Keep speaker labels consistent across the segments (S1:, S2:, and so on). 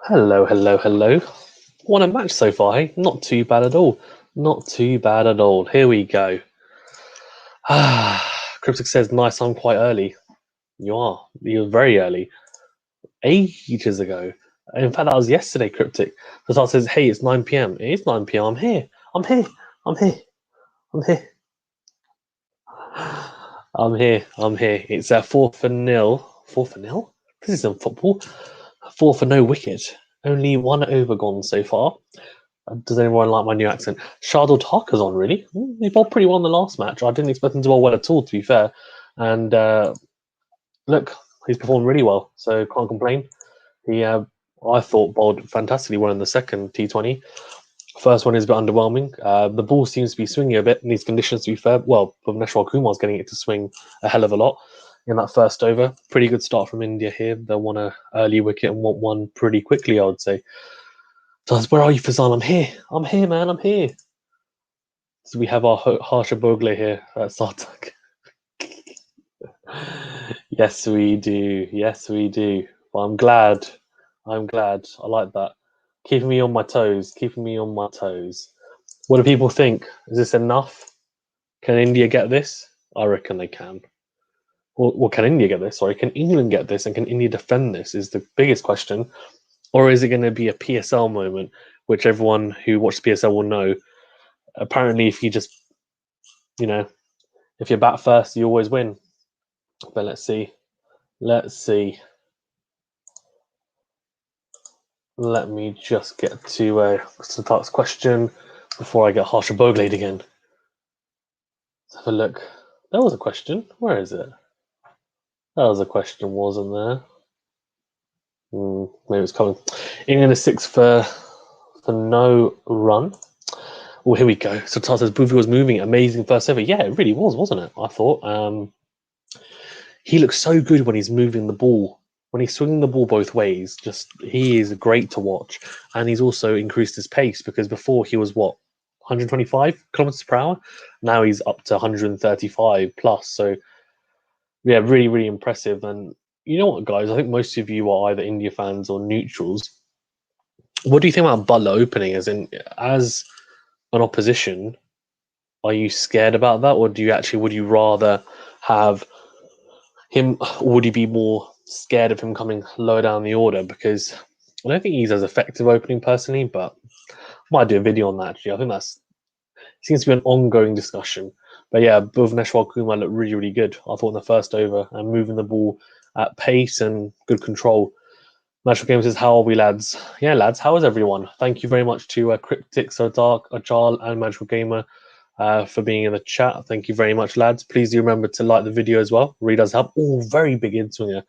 S1: Hello, hello, hello. What a match so far, hey? Not too bad at all. Not too bad at all. Here we go. Cryptic says, nice, I'm quite early. You are. You're very early. Ages ago. In fact, that was yesterday, Cryptic. The start says, hey, it's 9 p.m. It is 9 p.m. I'm here. I'm here. I'm here. I'm here. I'm here. I'm here. It's 4-0. 4-0? This isn't football. 4 for no wicket. Only one over gone so far. Does anyone like my new accent? Shardul Thakur's on, really? He bowled pretty well in the last match. I didn't expect him to bowl well at all, to be fair. And look, he's performed really well, so can't complain. He, I thought, bowled fantastically well in the second T20. First one is a bit underwhelming. The ball seems to be swinging a bit in these conditions, to be fair. Well, Bhuvneshwar Kumar's getting it to swing a hell of a lot in that first over. Pretty good start from India here. They won an early wicket and want one pretty quickly, I would say. Where are you, Fazan? I'm here. I'm here, man. I'm here. So we have our Harsha Bogle here at Sartak. Yes, we do. Yes, we do. Well, I'm glad. I'm glad. I like that. Keeping me on my toes. Keeping me on my toes. What do people think? Is this enough? Can India get this? I reckon they can. Well, can India get this? Sorry, can England get this? And can India defend this? Is the biggest question. Or is it going to be a PSL moment, which everyone who watched PSL will know? Apparently, if you just, if you bat first, you always win. But let's see. Let's see. Let me just get to Satak's question before I get Harsha Bogle again. Let's have a look. There was a question. Where is it? That was a question, wasn't there? Maybe it's coming. England is 6 for no run. Oh, here we go. So Tar says Bhuvi was moving, amazing first over. Yeah, it really was, wasn't it? I thought. He looks so good when he's moving the ball. When he's swinging the ball both ways, he is great to watch. And he's also increased his pace because before he was 125 kilometers per hour. Now he's up to 135 plus. So yeah, really, really impressive. And you know what, guys? I think most of you are either India fans or neutrals. What do you think about Butler opening? As an opposition, are you scared about that, or would you rather have him? Would you be more scared of him coming lower down the order? Because I don't think he's as effective opening personally, but I might do a video on that. Actually, I think seems to be an ongoing discussion. But yeah, Bhuvneshwar Kumar looked really, really good. I thought in the first over and moving the ball at pace and good control. Natural Game says, how are we, lads? Yeah, lads, how is everyone? Thank you very much to Cryptic, So Dark, Ajal, and Magical Gamer for being in the chat. Thank you very much, lads. Please do remember to like the video as well. Really does help. Oh, very big in-swinger.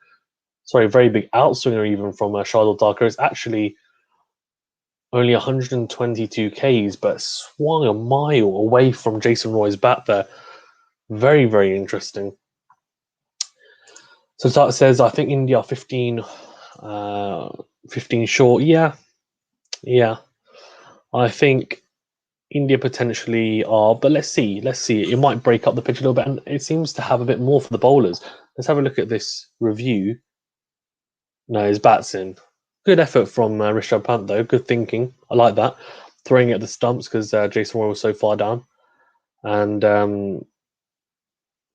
S1: Sorry, very big outswinger even from Shardul Thakur. It's actually only 122 Ks, but swung a mile away from Jason Roy's bat there. Very, very interesting. So Tart says, I think India are 15 short. Yeah. I think India potentially are, but let's see. It might break up the pitch a little bit, and it seems to have a bit more for the bowlers. Let's have a look at this review. No, his bat's in. Good effort from Rishabh Pant, though. Good thinking. I like that. Throwing it at the stumps because Jason Roy was so far down. And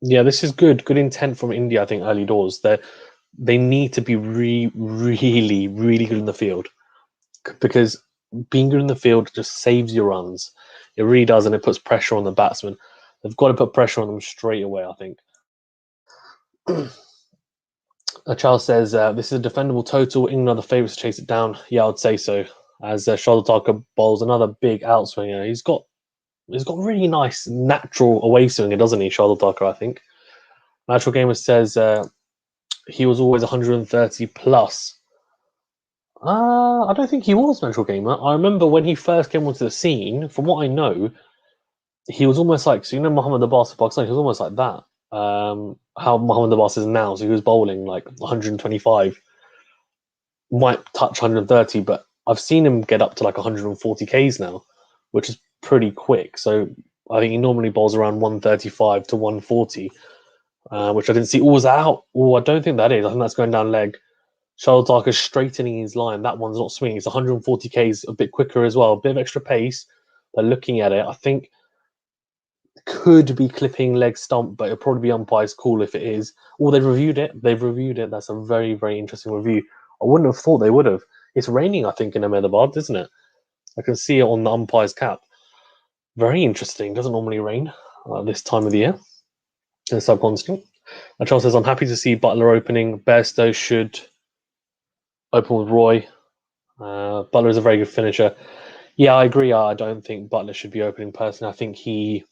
S1: yeah, this is good. Good intent from India, I think, early doors. They need to be really, really good in the field because being good in the field just saves your runs. It really does, and it puts pressure on the batsmen. They've got to put pressure on them straight away, I think. Charles says, this is a defendable total. England are the favourites to chase it down. Yeah, I'd say so. As Shardul Thakur bowls another big outswinger. He's got really nice natural away swinger, doesn't he, Shardul Thakur, I think. Natural Gamer says he was always 130 plus. I don't think he was Natural Gamer. I remember when he first came onto the scene, from what I know, he was almost like, so Mohammad Abbas of Pakistan, he was almost like that. How Mohammad Abbas is now. So he was bowling like 125, might touch 130, but I've seen him get up to like 140 Ks now, which is pretty quick. So I think he normally bowls around 135 to 140, which I didn't see. Oh, was that out? Oh, I don't think that is. I think that's going down leg. Shaldark is straightening his line. That one's not swinging. It's 140 Ks, a bit quicker as well. A bit of extra pace. But looking at it, I think could be clipping leg stump, but it'll probably be umpire's call if it is. Or they've reviewed it. They've reviewed it. That's a very, very interesting review. I wouldn't have thought they would have. It's raining, I think, in Ahmedabad, isn't it? I can see it on the umpire's cap. Very interesting. Doesn't normally rain this time of the year. In subcontinent. Charles says, I'm happy to see Butler opening. Bairstow should open with Roy. Butler is a very good finisher. Yeah, I agree. I don't think Butler should be opening personally. I think the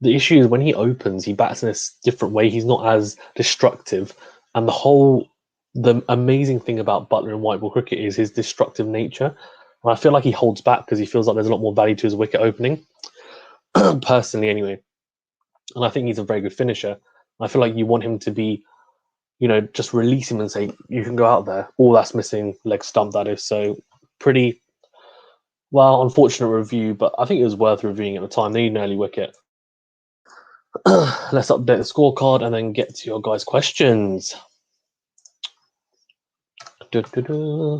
S1: issue is when he opens, he bats in a different way. He's not as destructive. And the amazing thing about Butler in white ball cricket is his destructive nature. And I feel like he holds back because he feels like there's a lot more value to his wicket opening. Personally, anyway. And I think he's a very good finisher. I feel like you want him to be, just release him and say, you can go out there. All that's missing, leg stump, that is. So pretty, unfortunate review, but I think it was worth reviewing at the time. They need an early wicket. Let's update the scorecard and then get to your guys' questions. 7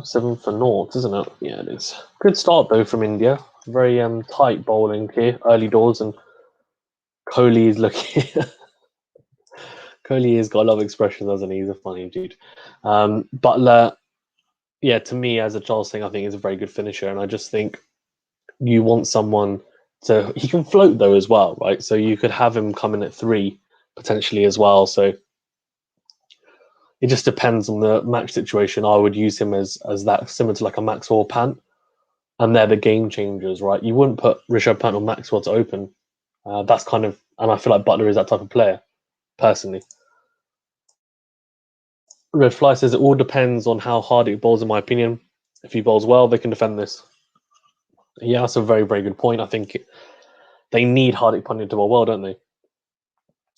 S1: for naught, isn't it? Yeah, it is. Good start, though, from India. Very tight bowling here, early doors, and Kohli is looking... Kohli has got a lot of expression, doesn't he? He's a funny dude. Butler, yeah, to me, as a Charles thing, I think is a very good finisher, and I just think you want someone to... He can float, though, as well, right? So you could have him come in at 3, potentially, as well, so... It just depends on the match situation. I would use him as that, similar to like a Maxwell Pant, and they're the game changers, right? You wouldn't put Rishabh Pant or Maxwell to open. That's kind of, and I feel like Butler is that type of player, personally. Red Fly says it all depends on how hard it bowls, in my opinion. If he bowls well, they can defend this. Yeah, that's a very, very good point. I think they need Hardik Pandya to bowl well, don't they?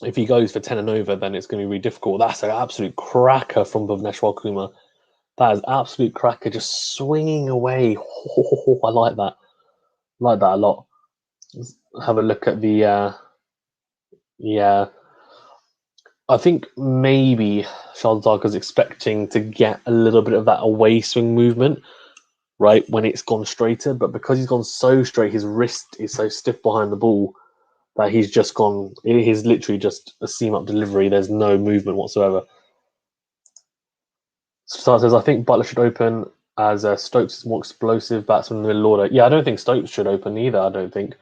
S1: If he goes for 10 and over, then it's going to be really difficult. That's an absolute cracker from Bhuvneshwar Kumar. That is absolute cracker, just swinging away. Oh, I like that. I like that a lot. Let's have a look at the... yeah. I think maybe Shardar is expecting to get a little bit of that away swing movement, right, when it's gone straighter. But because he's gone so straight, his wrist is so stiff behind the ball that he's just gone... He's literally just a seam-up delivery. There's no movement whatsoever. Star says, I think Butler should open as Stokes is more explosive batsman in the middle order. Yeah, I don't think Stokes should open either, I don't think.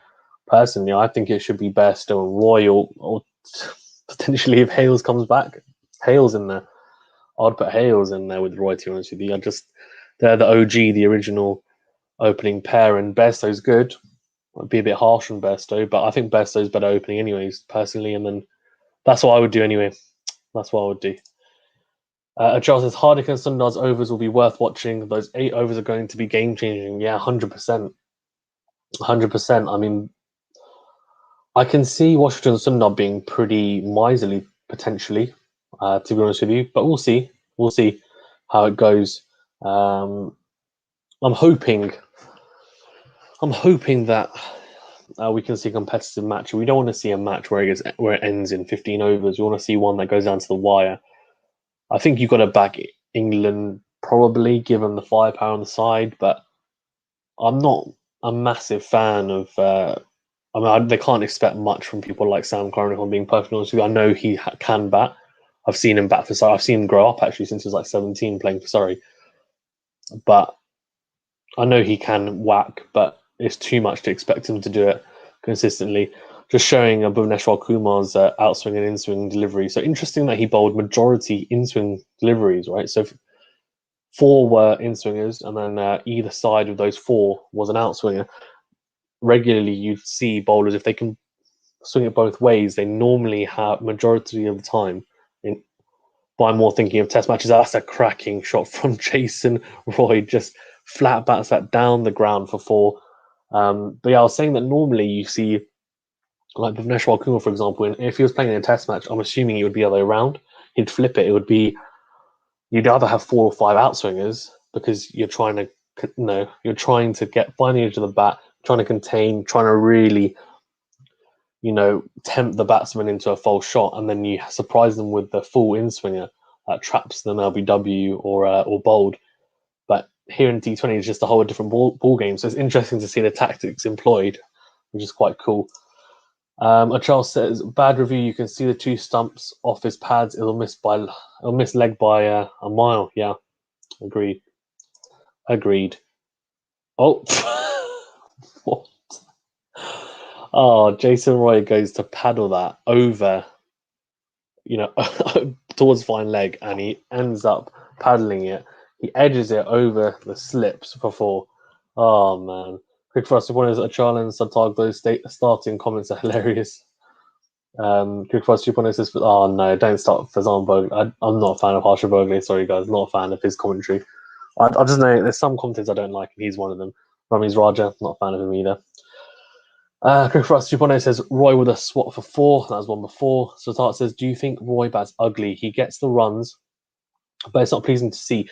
S1: Personally, I think it should be Bairstow and Roy, or potentially if Hales comes back, Hales in there. I'd put Hales in there with Roy, to be honest with you. They're the OG, the original opening pair, and Bairstow's good. I'd be a bit harsh on Bairstow, but I think Bairstow's better opening anyways, personally, and then that's what I would do anyway. That's what I would do. Charles says, Hardik and Sundar's overs will be worth watching. Those 8 overs are going to be game-changing. Yeah, 100%. 100%. I mean, I can see Washington Sundar being pretty miserly, potentially, to be honest with you. But we'll see. We'll see how it goes. I'm hoping that we can see a competitive match. We don't want to see a match where it ends in 15 overs. We want to see one that goes down to the wire. I think you've got to back England, probably, given the firepower on the side, but I'm not a massive fan of... they can't expect much from people like Sam Curran, if I'm being perfectly honest with you. I know he can bat. I've seen him bat for Surrey. I've seen him grow up, actually, since he was like 17 playing for Surrey. But I know he can whack, but it's too much to expect him to do it consistently. Just showing Bhuvneshwar Kumar's outswing and in-swing delivery. So interesting that he bowled majority in-swing deliveries, right? So 4 were in-swingers, and then either side of those 4 was an outswinger. Regularly, you'd see bowlers, if they can swing it both ways, they normally have, majority of the time, but I'm more thinking of test matches. That's a cracking shot from Jason Roy, just flat bats that down the ground for 4. But yeah, I was saying that normally you see, like Bhuvneshwar Kumar, for example, and if he was playing in a test match, I'm assuming it would be the other way around. He'd flip it. It would be, you'd either have 4 or 5 outswingers, because you're trying to, find the edge of the bat, trying to contain, trying to really, tempt the batsman into a false shot, and then you surprise them with the full in-swinger, traps them LBW or bowled. But here in T20 is just a whole different ball game. So it's interesting to see the tactics employed, which is quite cool. Charles says, bad review. You can see the 2 stumps off his pads. It'll miss leg by a mile. Yeah, agreed. Oh, what? Oh, Jason Roy goes to paddle that over, towards fine leg, and he ends up paddling it. He edges it over the slips for 4. Oh man! Quick for us, one is a challenge. Satag, those starting comments are hilarious. Quick for us, 2.0 says, oh no, don't start Fazan Bogle. I'm not a fan of Harsha Bogle. Sorry guys, not a fan of his commentary. I just know there's some commentators I don't like, and he's one of them. Ramiz Raja, not a fan of him either. Quick for us, 2.0 says, Roy with a swat for 4. That was one before. So Tart says, do you think Roy bats ugly? He gets the runs, but it's not pleasing to see.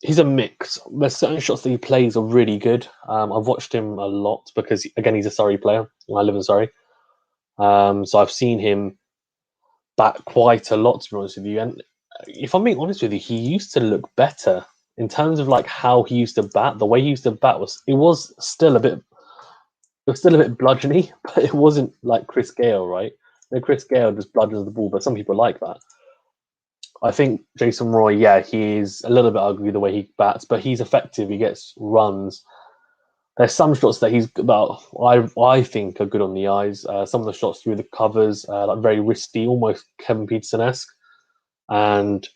S1: He's a mix. There's certain shots that he plays are really good. I've watched him a lot because, again, he's a Surrey player. I live in Surrey. So I've seen him bat quite a lot, to be honest with you. And if I'm being honest with you, he used to look better in terms of like how he used to bat. The way he used to bat was still a bit bludgeony, but it wasn't like Chris Gale, right? Chris Gale just bludgeons the ball, but some people like that. I think Jason Roy, yeah, he's a little bit ugly the way he bats, but he's effective. He gets runs. There's some shots that I think are good on the eyes. Some of the shots through the covers, like very risky, almost Kevin Peterson-esque. And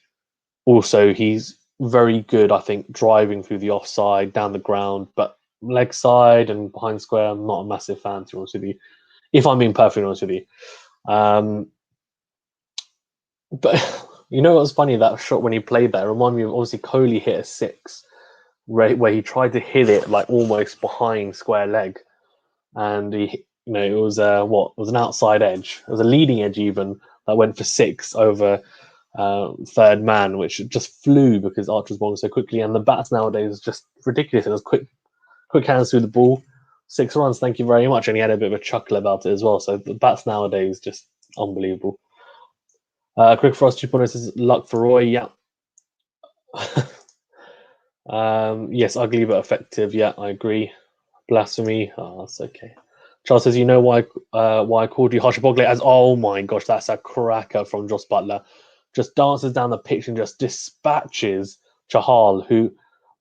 S1: also he's very good, I think, driving through the offside, down the ground, but leg side and behind square, I'm not a massive fan, to be honest with you, if I'm being perfectly honest with you. But you know what's funny? That shot when he played that reminded me of, obviously, Kohli hit a 6 where he tried to hit it like almost behind square leg, and it was it was an outside edge. It was a leading edge even that went for 6 over third man, which just flew because Archer was bowling so quickly. And the bats nowadays is just ridiculous. It was quick hands through the ball, 6 runs. Thank you very much. And he had a bit of a chuckle about it as well. So the bats nowadays just unbelievable. Quick Frost 2.0 says luck for Roy. Yeah. Yes, ugly but effective. Yeah, I agree. Blasphemy. Oh, that's okay. Charles says, you know why I called you Harsha Bogle as, oh my gosh, that's a cracker from Joss Butler. Just dances down the pitch and just dispatches Chahal, who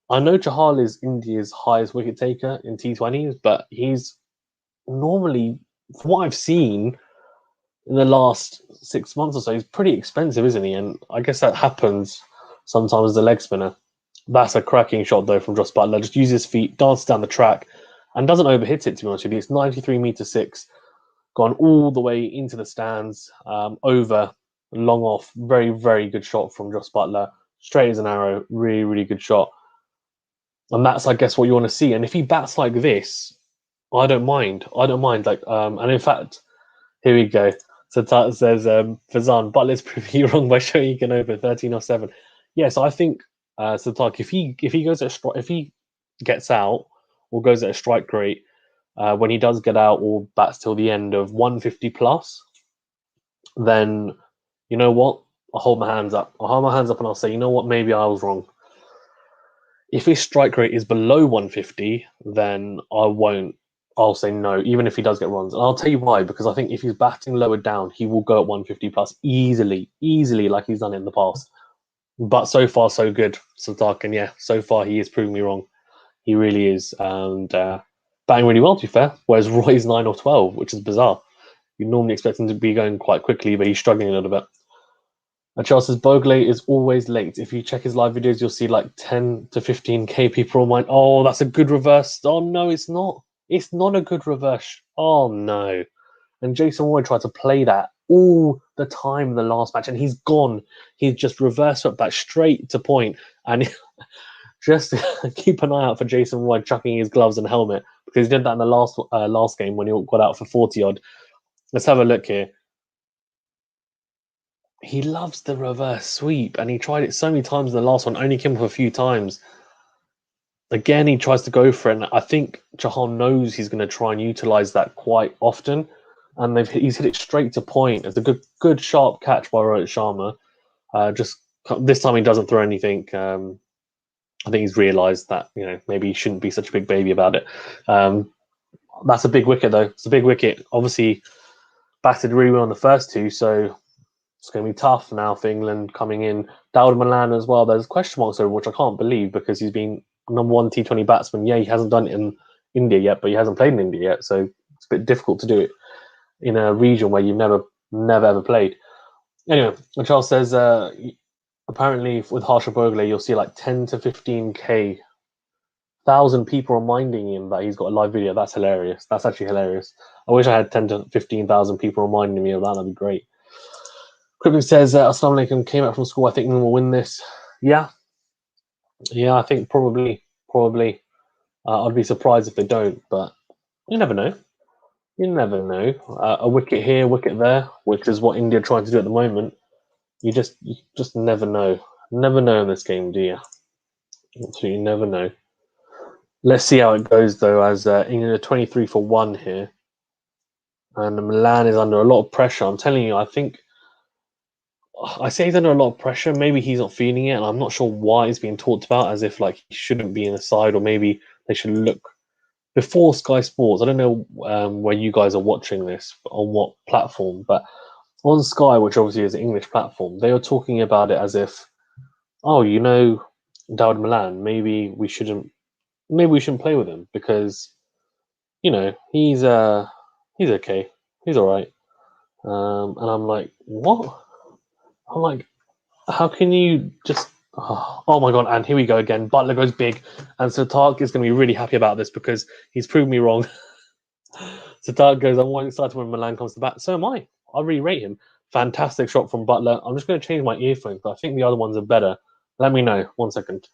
S1: I know Chahal is India's highest wicket taker in T20s, but he's normally, from what I've seen in the last 6 months or so, he's pretty expensive, isn't he? And I guess that happens sometimes as a leg spinner. That's a cracking shot, though, from Joss Butler. Just uses his feet, dances down the track, and doesn't overhit it, to be honest with you. It's 93 meter 6, gone all the way into the stands, over, long off. Very, very good shot from Joss Butler. Straight as an arrow. Really, really good shot. And that's, I guess, what you want to see. And if he bats like this, I don't mind. Like, and in fact, here we go. So Tata says, Fazan, Butler's proving you wrong by showing he can over 13 or 7. Yeah, so I think Satak, if he goes at if he gets out or goes at a strike rate, when he does get out or bats till the end of 150 plus, then you know what? I'll hold my hands up. And I'll say, you know what? Maybe I was wrong. If his strike rate is below 150, then I won't. I'll say no, even if he does get runs. And I'll tell you why, because I think if he's batting lower down, he will go at 150 plus easily, like he's done it in the past. But so far, so good, Satak. And yeah, so far he is proving me wrong. He really is. And batting really well, to be fair. Whereas Roy's 9 or 12, which is bizarre. You normally expect him to be going quite quickly, but he's struggling a little bit. Charles says, Bogle is always late. If you check his live videos, you'll see like 10 to 15k people on mine. Oh, that's a good reverse. Oh, no, it's not. It's not a good reverse. Oh, no. And Jason Roy tried to play that all the time in the last match, and he's gone. He's just reversed up that straight to point. And just keep an eye out for Jason Roy chucking his gloves and helmet, because he did that in the last game when he got out for 40 odd. Let's have a look here. He loves the reverse sweep, and he tried it so many times in the last one, only came up a few times. Again, he tries to go for it, and I think Chahal knows he's going to try and utilize that quite often, and he's hit it straight to point. It's a good sharp catch by Rohit Sharma. Just this time he doesn't throw anything. I think he's realised that maybe he shouldn't be such a big baby about it. That's a big wicket though. It's a big wicket. Obviously, batted really well on the first two, so it's going to be tough now for England coming in. Dawid Malan as well. There's question marks over, which I can't believe because he's been #1 T20 batsman. Yeah, he hasn't done it in India yet, but he hasn't played in India yet, so it's a bit difficult to do it in a region where you've never ever played. Anyway, Charles says apparently with Harsha Bhogle, you'll see like 10 to 15k thousand people reminding him that he's got a live video. That's hilarious. That's actually hilarious. I wish I had 10 to 15,000 people reminding me of that. That'd be great. Crippling says, Assalamu alaikum, came out from school. I think England will win this. Yeah, I think probably. I'd be surprised if they don't, but you never know. You never know. A wicket here, wicket there, which is what India are trying to do at the moment. You just never know. Never know in this game, do you? So you never know. Let's see how it goes, though, as England are 23 for 1 here. And Milan is under a lot of pressure. I'm telling you, I say he's under a lot of pressure. Maybe he's not feeling it, and I'm not sure why it's being talked about as if like he shouldn't be in the side, or maybe they should look before Sky Sports. I don't know where you guys are watching this, on what platform, but on Sky, which obviously is an English platform, they are talking about it as if, Dawid Malan, maybe we shouldn't play with him because he's okay, he's all right. And I'm like, what? I'm like, how can you just? Oh my god! And here we go again. Butler goes big, and Satak is going to be really happy about this because he's proved me wrong. Satak goes, I'm more excited when Milan comes to bat. So am I. I really rate him. Fantastic shot from Butler. I'm just going to change my earphones, but I think the other ones are better. Let me know. 1 second.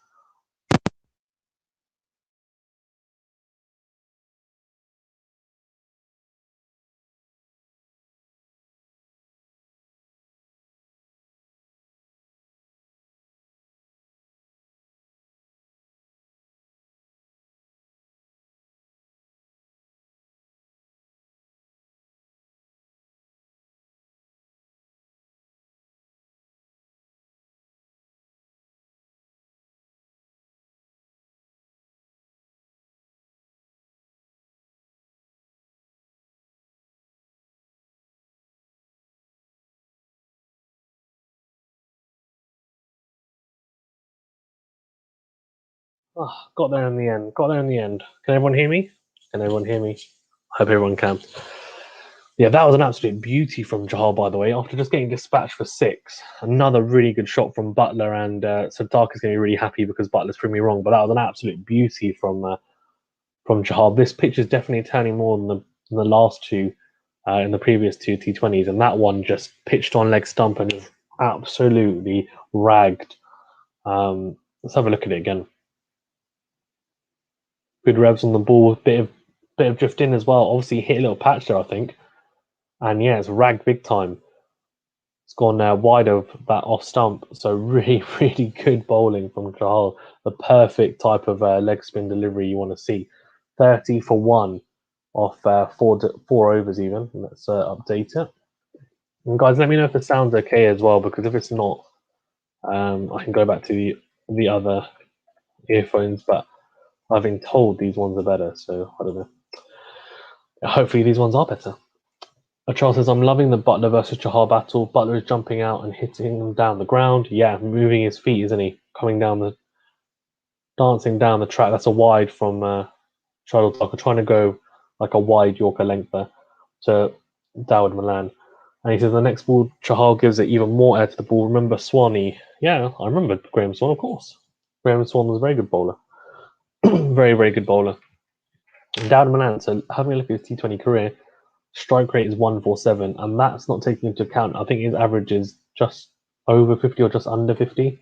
S1: Oh, got there in the end. Can everyone hear me? I hope everyone can. Yeah, that was an absolute beauty from Jahal, by the way, after just getting dispatched for 6. Another really good shot from Butler, and Sadak is going to be really happy because Butler's proved me wrong, but that was an absolute beauty from Jahal. This pitch is definitely turning more than the last two in the previous two T20s, and that one just pitched on leg stump and just absolutely ragged. Let's have a look at it again. Good revs on the ball, bit of drift in as well. Obviously, hit a little patch there, I think. And yeah, it's ragged big time. It's gone wide of that off stump. So really, really good bowling from Jahal. The perfect type of leg spin delivery you want to see. 30 for 1 off 4 overs even. Let's update it. And guys, let me know if it sounds okay as well, because if it's not, I can go back to the other earphones, but I've been told these ones are better, so I don't know. Hopefully these ones are better. Charles says, I'm loving the Butler versus Chahal battle. Butler is jumping out and hitting him down the ground. Yeah, moving his feet, isn't he? Dancing down the track. That's a wide from Shardul Thakur, trying to go like a wide Yorker lengther to Dawid Malan. And he says, the next ball, Chahal gives it even more air to the ball. Remember Swanee? Yeah, I remember Graham Swan, of course. Graham Swan was a very good bowler. Very, very good bowler. And Dawid Malan, so having a look at his T20 career, strike rate is 147, and that's not taking into account, I think his average is just over 50 or just under 50.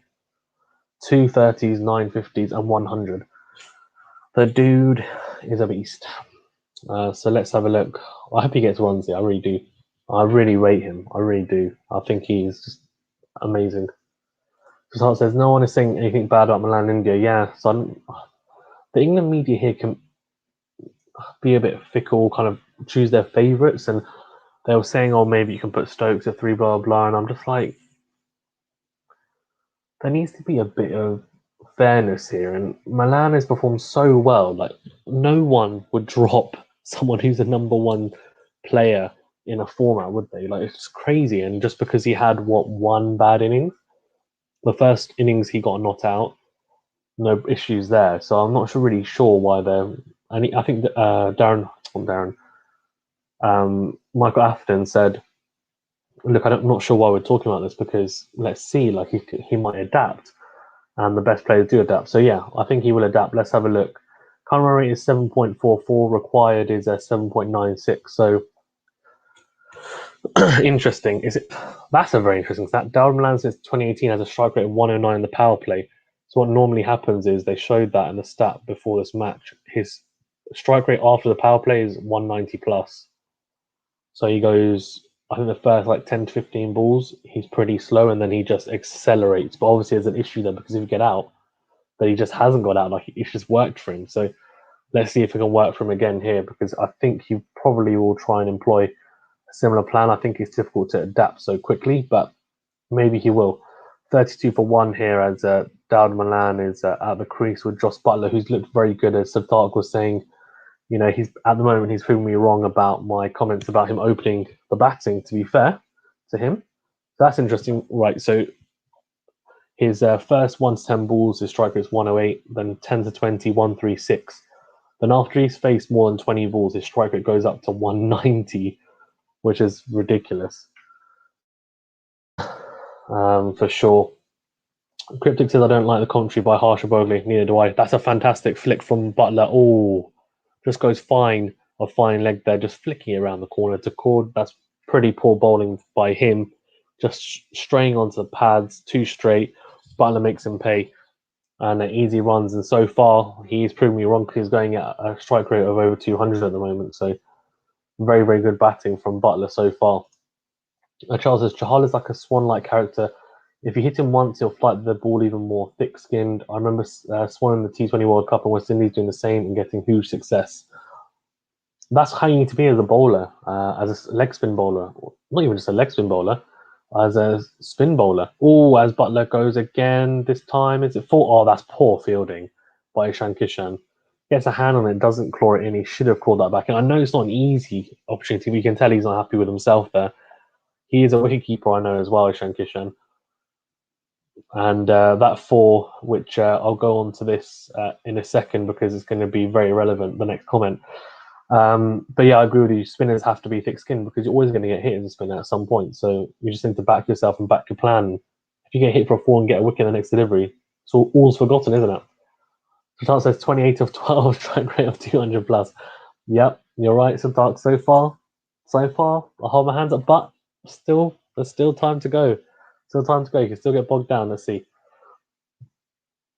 S1: 230s, 950s, and 100. The dude is a beast. So let's have a look. I hope he gets runs here. I really do. I really rate him. I really do. I think he's just amazing. So says no one is saying anything bad about Milan India. Yeah, so the England media here can be a bit fickle, kind of choose their favourites, and they were saying, oh, maybe you can put Stokes at 3, blah, blah, and I'm just like, there needs to be a bit of fairness here. And Milan has performed so well. Like, no one would drop someone who's a number one player in a format, would they? Like, it's crazy. And just because he had one bad innings, the first innings he got not out, no issues there. So I'm not really sure why they're. I think Michael Afton said, "Look, I'm not sure why we're talking about this because let's see, like he might adapt, and the best players do adapt. So yeah, I think he will adapt. Let's have a look. Current run rate is 7.44. Required is 7.96. So interesting. That's a very interesting stat. Darren Milan since 2018 has a strike rate of 109 in the power play. So what normally happens is they showed that in the stat before this match. His strike rate after the power play is 190 plus. So he goes, I think the first like 10 to 15 balls, he's pretty slow and then he just accelerates. But obviously there's an issue there because if you get out, but he just hasn't got out. Like it's just worked for him. So let's see if it can work for him again here because I think he probably will try and employ a similar plan. I think it's difficult to adapt so quickly, but maybe he will. 32 for 1 here as Dowd Milan is at the crease with Josh Butler, who's looked very good, as Siddharth was saying. You know, he's at the moment he's proving me wrong about my comments about him opening the batting, to be fair to him. So that's interesting. Right, so his first 1 to 10 balls, his strike rate is 108, then 10 to 20, 136. Then after he's faced more than 20 balls, his strike rate goes up to 190, which is ridiculous. For sure. Cryptic says, I don't like the commentary by Harsha Bogley. Neither do I. That's a fantastic flick from Butler. Oh, just goes fine. A fine leg there, just flicking it around the corner to Cord. That's pretty poor bowling by him. Just straying onto the pads, 2 straight. Butler makes him pay. And easy runs. And so far, he's proven me wrong because he's going at a strike rate of over 200 at the moment. So very, very good batting from Butler so far. Charles says, Chahal is like a swan-like character. If you hit him once, he'll fight the ball even more thick-skinned. I remember Swan in the T20 World Cup and West Indies doing the same and getting huge success. That's how you need to be as a bowler, as a leg spin bowler. Not even just a leg spin bowler, as a spin bowler. Oh, as Butler goes again this time. Is it full? Oh, that's poor fielding by Ishan Kishan. Gets a hand on it, doesn't claw it in. He should have called that back. And I know it's not an easy opportunity, but you can tell he's not happy with himself there. He is a wicketkeeper, I know as well, Ishan Kishan. And that 4, which I'll go on to this in a second because it's going to be very relevant, the next comment. But yeah, I agree with you. Spinners have to be thick-skinned because you're always going to get hit as a spinner at some point. So you just need to back yourself and back your plan. If you get hit for a 4 and get a wicket in the next delivery, so all's forgotten, isn't it? Siddharth says 28 of 12, strike rate of 200 plus. Yep, you're right, Siddharth. So far, I hold my hands up, but there's still time to go. Still time to go. You can still get bogged down. Let's see.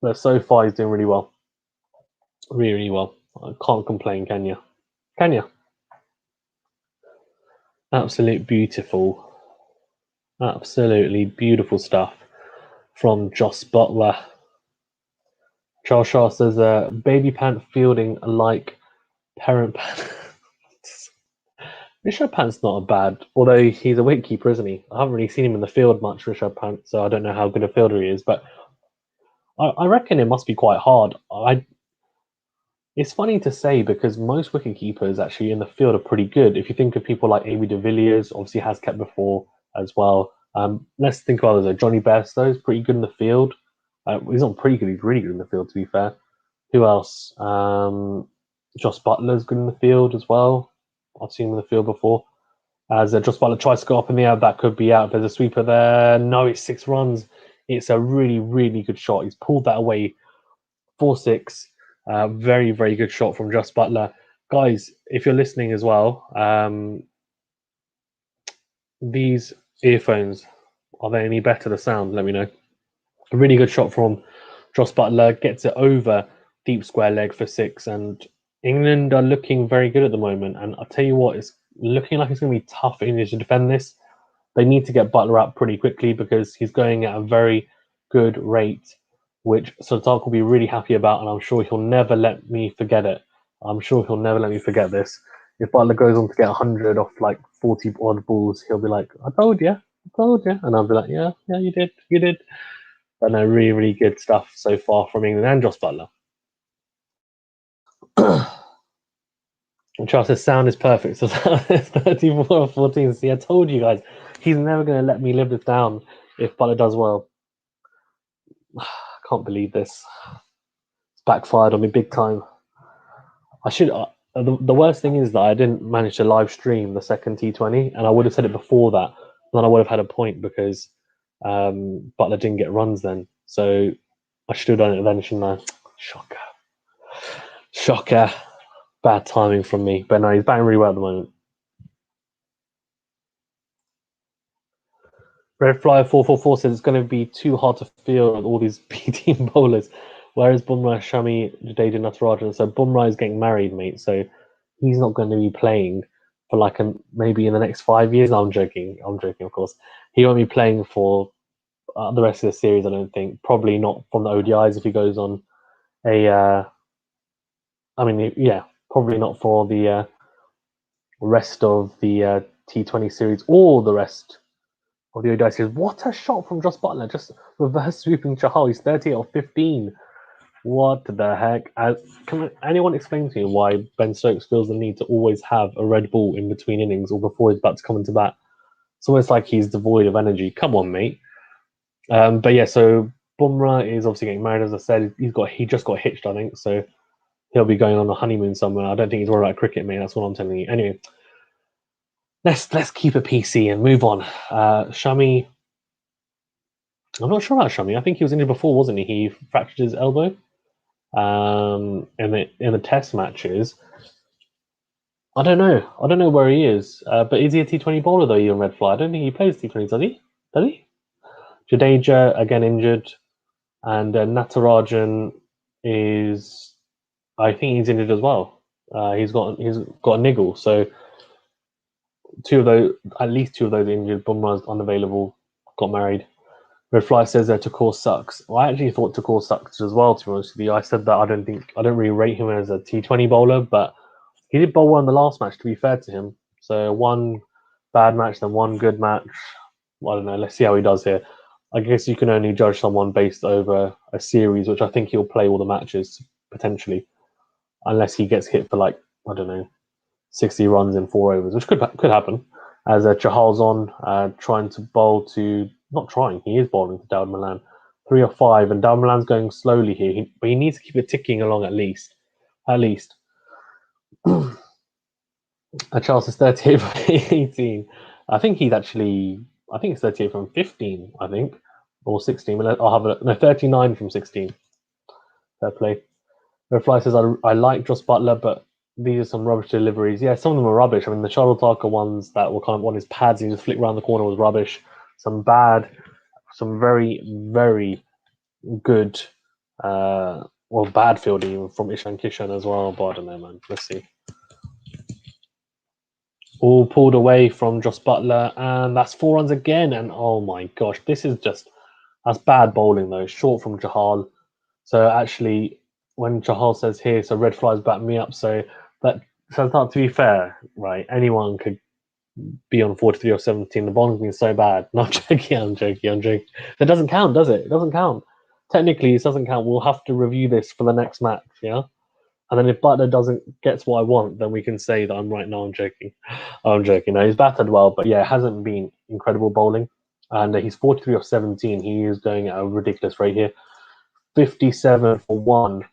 S1: But so far, he's doing really well. Really, really well. I can't complain, can you? Can you? Absolutely beautiful stuff from Joss Butler. Charles Shaw says, baby pant fielding like parent pant. Rishabh Pant's not a bad, although he's a wicketkeeper, isn't he? I haven't really seen him in the field much, Rishabh Pant, so I don't know how good a fielder he is, but I reckon it must be quite hard. It's funny to say because most wicketkeepers actually in the field are pretty good. If you think of people like AB de Villiers, obviously has kept before as well. Let's think of others. Johnny Bairstow is pretty good in the field. He's not pretty good, he's really good in the field, to be fair. Who else? Joss Butler's good in the field as well. I've seen him in the field before. As Joss Butler tries to go up in the air, that could be out. There's a sweeper there. No, it's 6 runs. It's a really, really good shot. He's pulled that away 4-6. Very, very good shot from Joss Butler. Guys, if you're listening as well, these earphones, are they any better, the sound? Let me know. A really good shot from Joss Butler. Gets it over deep square leg for 6. And England are looking very good at the moment. And I'll tell you what, it's looking like it's going to be tough for England to defend this. They need to get Butler out pretty quickly because he's going at a very good rate, which Sultan will be really happy about, and I'm sure he'll never let me forget it. I'm sure he'll never let me forget this. If Butler goes on to get 100 off like 40 odd balls, he'll be like, I told you. And I'll be like, yeah, you did. But no, really, really good stuff so far from England and Josh Butler. And Charles says sound is perfect. So it's 34 or 14. See, I told you guys, he's never going to let me live this down if Butler does well. I can't believe this. It's backfired on me big time. I should. The worst thing is that I didn't manage to live stream the second T20, and I would have said it before that. Then I would have had a point because Butler didn't get runs then. So I should have done it then, shouldn't I? Shocker. Shocker. Bad timing from me. But no, he's batting really well at the moment. Red Flyer 444 says it's going to be too hard to field with all these B-team bowlers. Whereas Bumrah, Shami, Jadeja, Natarajan. So Bumrah is getting married, mate. So he's not going to be playing for like maybe in the next 5 years. No, I'm joking. I'm joking, of course. He won't be playing for the rest of the series, I don't think. Probably not from the ODIs if he goes on a... probably not for the rest of the T20 series or the rest of the ODI series. What a shot from Josh Butler, just reverse sweeping Chahal. He's 30 out of 15. What the heck? Can anyone explain to me why Ben Stokes feels the need to always have a red ball in between innings or before he's about to come into bat? It's almost like he's devoid of energy. Come on, mate. But yeah, so Bumrah is obviously getting married, as I said. He just got hitched, I think, so he'll be going on a honeymoon somewhere. I don't think he's worried about cricket, mate. That's what I'm telling you. Anyway, let's keep it PC and move on. Shami, I'm not sure about Shami. I think he was injured before, wasn't he? He fractured his elbow in the test matches. I don't know where he is. But is he a T20 bowler though? Ian Redfly? I don't think he plays T20. Does he? Does he? Jadeja again injured, and Natarajan is. I think he's injured as well. He's got a niggle. So at least two of those injured. Bumrah's unavailable. Got married. Red Fly says that Takor sucks. Well, I actually thought Takor sucks as well, to be honest with you. I said that I don't really rate him as a T20 bowler, but he did bowl well in the last match, to be fair to him. So one bad match, then one good match. I don't know. Let's see how he does here. I guess you can only judge someone based over a series, which I think he'll play all the matches, potentially. Unless he gets hit for like, I don't know, 60 runs in 4 overs, which could happen. As Chahal's on, trying to bowl to... Not trying, he is bowling to Dawud Malan. 3 or 5, and Dawud Malan's going slowly here. But he needs to keep it ticking along at least. At least. Charles is 38 from 18. I think it's 38 from 15, I think. Or 16. I'll have 39 from 16. Fair play. Red Fly says, I like Josh Butler, but these are some rubbish deliveries. Yeah, some of them are rubbish. I mean, the Charlotte Tarker ones that were kind of on his pads, he just flicked around the corner was rubbish. Some very, very good, bad fielding from Ishan Kishan as well. But I don't know, man. Let's see. All pulled away from Josh Butler, and that's 4 runs again. And oh my gosh, that's bad bowling though. Short from Chahal. So actually, when Chahal says here, so Red Fly's back me up. So to be fair, right? Anyone could be on 43 or 17. The bowling's been so bad. No, I'm joking. That doesn't count, does it? It doesn't count. Technically, it doesn't count. We'll have to review this for the next match, yeah? And then if Butler gets what I want, then we can say that I'm right. No, I'm joking. I'm joking. No, he's batted well, but yeah, it hasn't been incredible bowling. And he's 43 or 17. He is going at a ridiculous rate here. 57 for 1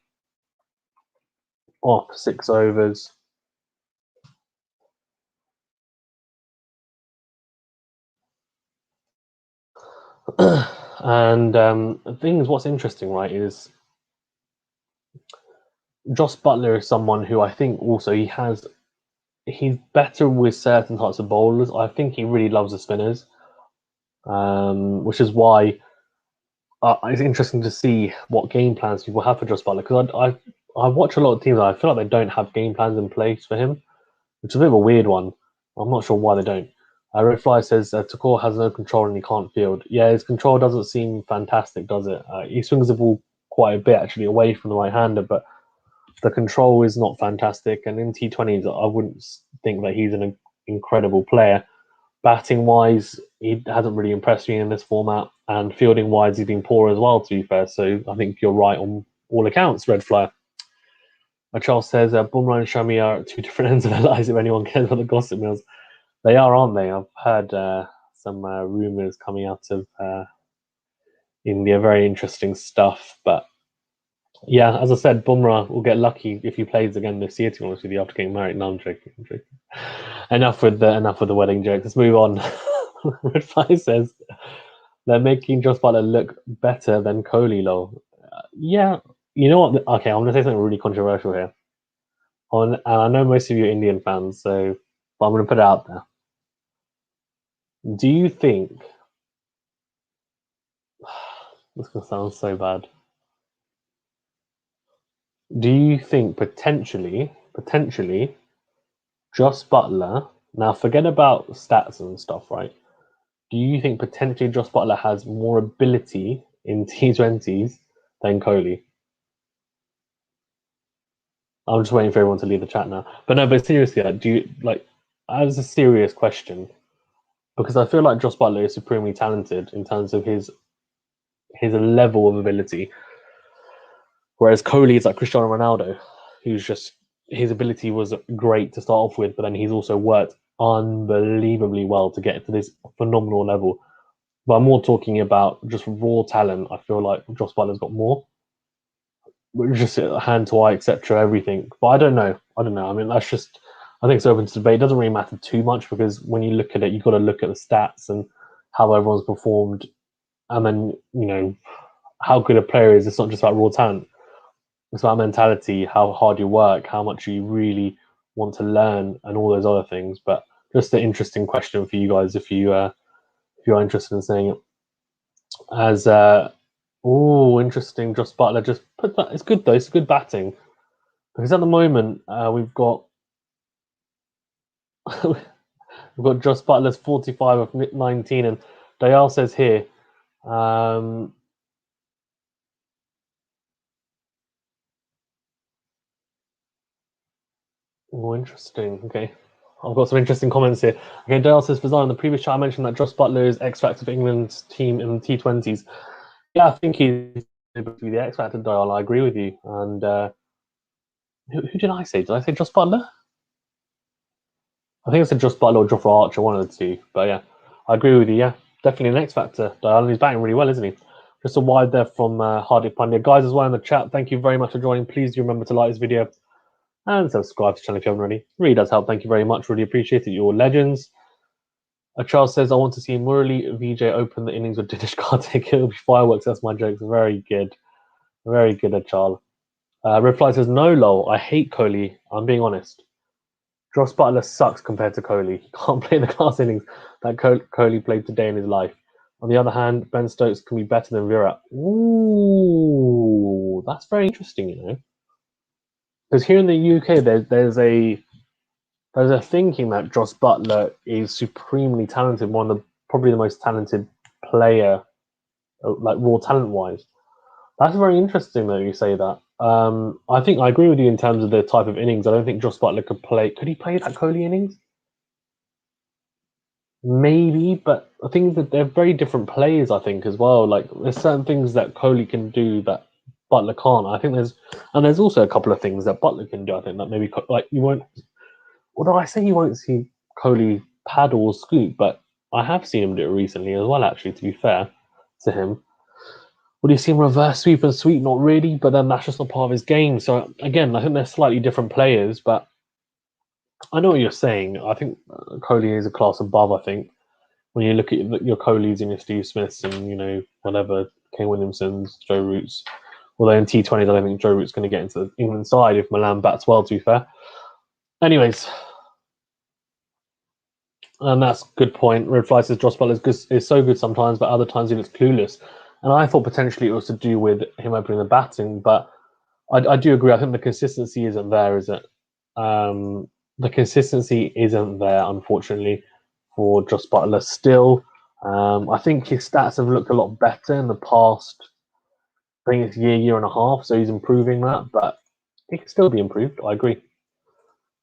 S1: off 6 overs. And the thing is, what's interesting, right, is Josh Butler is someone who I think also he's better with certain types of bowlers. I think he really loves the spinners, which is why it's interesting to see what game plans people have for Josh Butler. Because I watch a lot of teams and I feel like they don't have game plans in place for him, which is a bit of a weird one. I'm not sure why they don't. Red Fly says Takor has no control and he can't field. Yeah, his control doesn't seem fantastic, does it? He swings the ball quite a bit actually away from the right-hander, but the control is not fantastic. And in T20s, I wouldn't think that he's an incredible player. batting wise, he hasn't really impressed me in this format, and fielding wise, he's been poor as well, to be fair. So I think you're right on all accounts, Red Flyer. Charles says Bumrah and Shami are at two different ends of their lives if anyone cares about the gossip mills. They are, aren't they? I've heard some rumours coming out of India, very interesting stuff. But yeah, as I said, Bumrah will get lucky if he plays again this year, to be honest with you, after getting married. No, I'm joking. Enough with the wedding jokes. Let's move on. Red Fly says they're making Josh Buttler look better than Kohli, lol. Yeah, you know what? Okay, I'm going to say something really controversial here. And I know most of you are Indian fans, but I'm going to put it out there. Do you think this is going to sound so bad? Do you think potentially, Josh Buttler? Now, forget about stats and stuff, right? Do you think potentially Josh Buttler has more ability in T20s than Kohli? I'm just waiting for everyone to leave the chat now. But seriously, do you like? As a serious question, because I feel like Josh Buttler is supremely talented in terms of his level of ability, whereas Kohli is like Cristiano Ronaldo, who's just his ability was great to start off with, but then he's also worked unbelievably well to get to this phenomenal level. But I'm more talking about just raw talent. I feel like Josh Butler's got more, just hand to eye, etc. Everything. But I don't know. I mean, that's just. I think it's open to debate. It doesn't really matter too much because when you look at it, you've got to look at the stats and how everyone's performed, and then how good a player is. It's not just about raw talent. It's about mentality, how hard you work, how much you really want to learn, and all those other things. But just an interesting question for you guys if you're interested in saying it. As interesting, Josh Buttler just put that. It's good though. It's good batting because at the moment we've got we've got Josh Butler's 45 of 19, and Dayal says here. Oh, interesting. Okay. I've got some interesting comments here. Okay, Dale says, Fazan, in the previous chat, I mentioned that Josh Buttler is X Factor for England's team in the T20s. Yeah, I think he's able to be the X Factor, Dale. I agree with you. And who did I say? Did I say Josh Buttler? I think I said Josh Buttler or Jofra Archer, one of the two. But yeah, I agree with you. Yeah, definitely an X Factor, Dale. And he's batting really well, isn't he? Just a wide there from Hardik Pandya. Guys, as well in the chat, thank you very much for joining. Please do remember to like this video and subscribe to the channel if you haven't already. It really does help. Thank you very much. Really appreciate it. You're legends. Charles says, I want to see Murali VJ open the innings with Dinesh Karthik. It'll be fireworks. That's my jokes. Very good. Very good, Charles. Reply says, no, lol. I hate Kohli. I'm being honest. Josh Buttler sucks compared to Kohli. He can't play the class innings that Kohli played today in his life. On the other hand, Ben Stokes can be better than Virat. Ooh, that's very interesting, Because here in the UK, there's a thinking that Josh Buttler is supremely talented, probably the most talented player, like raw talent wise. That's very interesting though you say that. I think I agree with you in terms of the type of innings. I don't think Josh Buttler could play. Could he play that Kohli innings? Maybe, but I think that they're very different players. I think as well. Like there's certain things that Kohli can do that Buttler can't. I think there's also a couple of things that Buttler can do. I think that maybe like you won't. Although I say you won't see Kohli paddle or scoop, but I have seen him do it recently as well. Actually, to be fair to him, would you see him reverse sweep and sweep? Not really, but then that's just not part of his game. So again, I think they're slightly different players, but I know what you're saying. I think Kohli is a class above. I think when you look at your Kohlis and your Steve Smiths and whatever Kane Williamsons, Joe Roots. Although in T20s, I don't think Joe Root's going to get into the England side if Milan bats well. To be fair, anyways. And that's a good point. Red Fly says Josh Buttler is so good sometimes, but other times he looks clueless. And I thought potentially it was to do with him opening the batting, but I do agree. I think the consistency isn't there, is it? The consistency isn't there, unfortunately, for Josh Buttler still. I think his stats have looked a lot better in the past. I think it's year and a half, so he's improving that, but it can still be improved. I agree.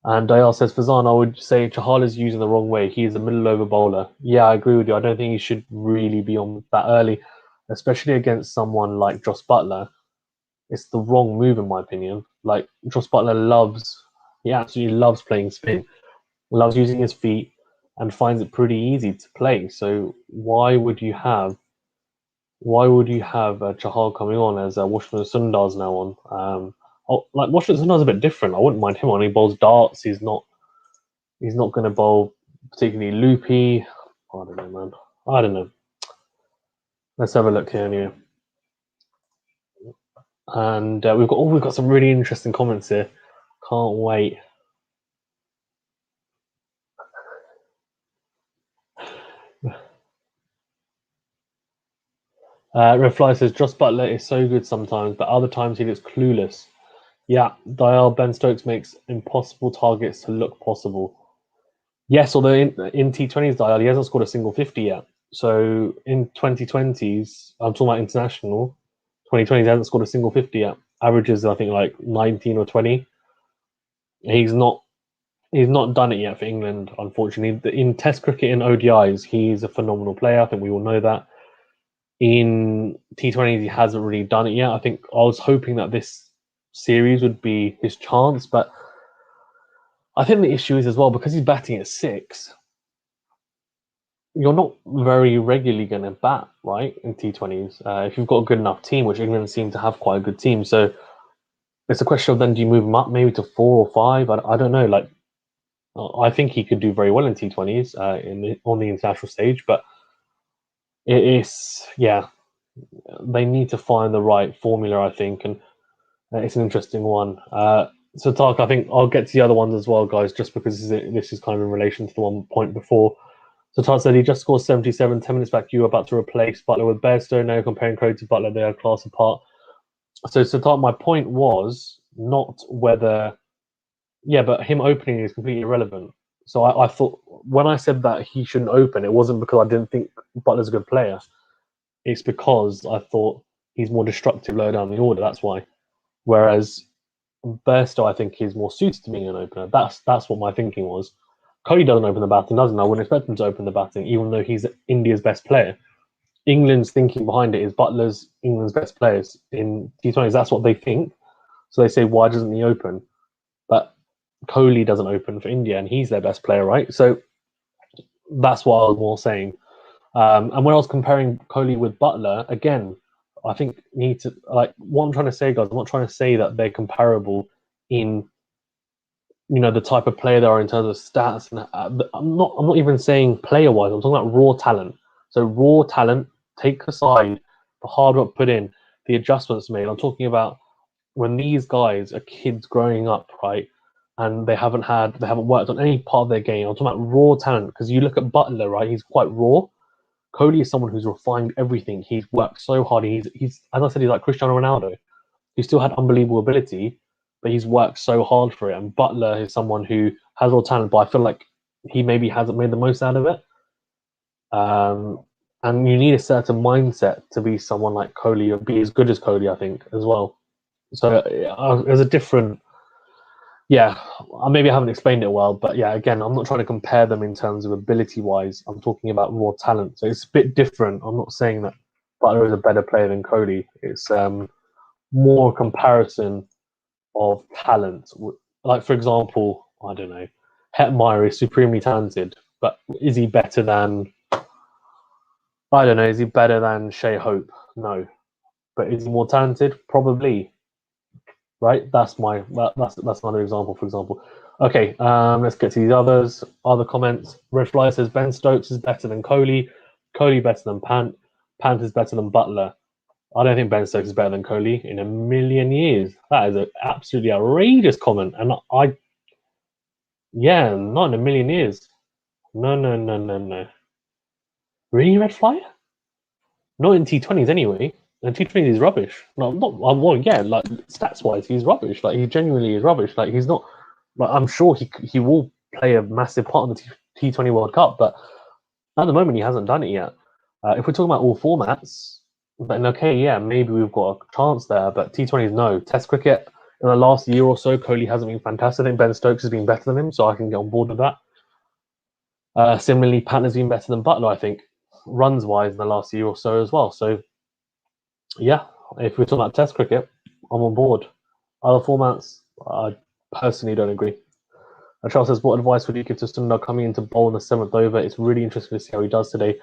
S1: And Dayal says, Fazan, I would say Chahal is using the wrong way. He is a middle over bowler. Yeah, I agree with you. I don't think he should really be on that early, especially against someone like Joss Butler. It's the wrong move, in my opinion. Like, Joss Butler he absolutely loves playing spin, loves using his feet, and finds it pretty easy to play. So why would you have Chahal coming on as Washington Sundar's now on? Like Washington Sundar's a bit different. I wouldn't mind him on. He bowls darts. He's not going to bowl particularly loopy. I don't know, man. I don't know. Let's have a look here anyway. And we've got some really interesting comments here. Can't wait. Red Fly says Joss Butler is so good sometimes, but other times he looks clueless. Yeah, Dial Ben Stokes makes impossible targets to look possible. Yes, although in T20's Dial, he hasn't scored a single 50 yet. So in 2020s, I'm talking about international, 2020s, he hasn't scored a single 50 yet. Averages, I think, like 19 or 20. He's not done it yet for England, unfortunately. In Test cricket and ODIs, he's a phenomenal player. I think we all know that. In T20s, he hasn't really done it yet. I think I was hoping that this series would be his chance, but I think the issue is as well, because he's batting at 6, you're not very regularly going to bat, right, in T20s. If you've got a good enough team, which England seem to have quite a good team. So it's a question of then, do you move him up maybe to 4 or 5? I don't know. Like, I think he could do very well in T20s on the international stage, but it is, yeah, they need to find the right formula, I think, and it's an interesting one. So, Tark, I think I'll get to the other ones as well, guys, just because this is kind of in relation to the one point before. So, Tark said he just scored 77, 10 minutes back. You were about to replace Butler with Bairstow. Now comparing Cody to Butler, they are class apart. So Tark, my point was not whether, yeah, but him opening is completely irrelevant. So I thought when I said that he shouldn't open, it wasn't because I didn't think Butler's a good player. It's because I thought he's more destructive lower down the order. That's why. Whereas Bairstow, I think, is more suited to being an opener. That's what my thinking was. Kohli doesn't open the batting, doesn't. I wouldn't expect him to open the batting, even though he's India's best player. England's thinking behind it is Butler's England's best players in T20s. That's what they think. So they say, why doesn't he open? But Kohli doesn't open for India, and he's their best player, right? So that's what I was more saying. And when I was comparing Kohli with Butler, again, I think need to what I'm trying to say, guys. I'm not trying to say that they're comparable in the type of player they are in terms of stats. And I'm not even saying player wise. I'm talking about raw talent. So raw talent, take aside the hard work put in, the adjustments made. I'm talking about when these guys are kids growing up, right, and they haven't worked on any part of their game. I'm talking about raw talent, because you look at Butler, right, he's quite raw. Kohli is someone who's refined everything. He's worked so hard. He's as I said, he's like Cristiano Ronaldo. He still had unbelievable ability, but he's worked so hard for it. And Butler is someone who has raw talent, but I feel like he maybe hasn't made the most out of it. And you need a certain mindset to be someone like Kohli, or be as good as Kohli, I think, as well. So there's a different, maybe I haven't explained it well, but yeah, again, I'm not trying to compare them in terms of ability-wise. I'm talking about raw talent, so it's a bit different. I'm not saying that Butler is a better player than Kohli. It's more comparison of talent. Like, for example, I don't know, Hetmeyer is supremely talented, but is he better than, I don't know, is he better than Shea Hope? No. But is he more talented? Probably. Right? That's another example, for example. Okay, let's get to these other comments. Red Fly says Ben Stokes is better than Kohli. Kohli better than Pant. Pant is better than Butler. I don't think Ben Stokes is better than Kohli in a million years. That is an absolutely outrageous comment. And not in a million years. No. Really, Red Fly? Not in T20s anyway. And T20s is rubbish. Like stats wise, he's rubbish. Like, he genuinely is rubbish. Like, he's not. Like, I'm sure he will play a massive part in the T20 World Cup, but at the moment he hasn't done it yet. If we're talking about all formats, then okay, yeah, maybe we've got a chance there. But T20s, no. Test cricket, In the last year or so, Kohli hasn't been fantastic. I think Ben Stokes has been better than him, so I can get on board with that. Similarly, Pant has been better than Buttler, I think, runs-wise in the last year or so as well. So, yeah, if we're talking about Test cricket, I'm on board. Other formats, I personally don't agree. And Charles says, what advice would you give to Sundar coming into bowl in the 7th over? It's really interesting to see how he does today.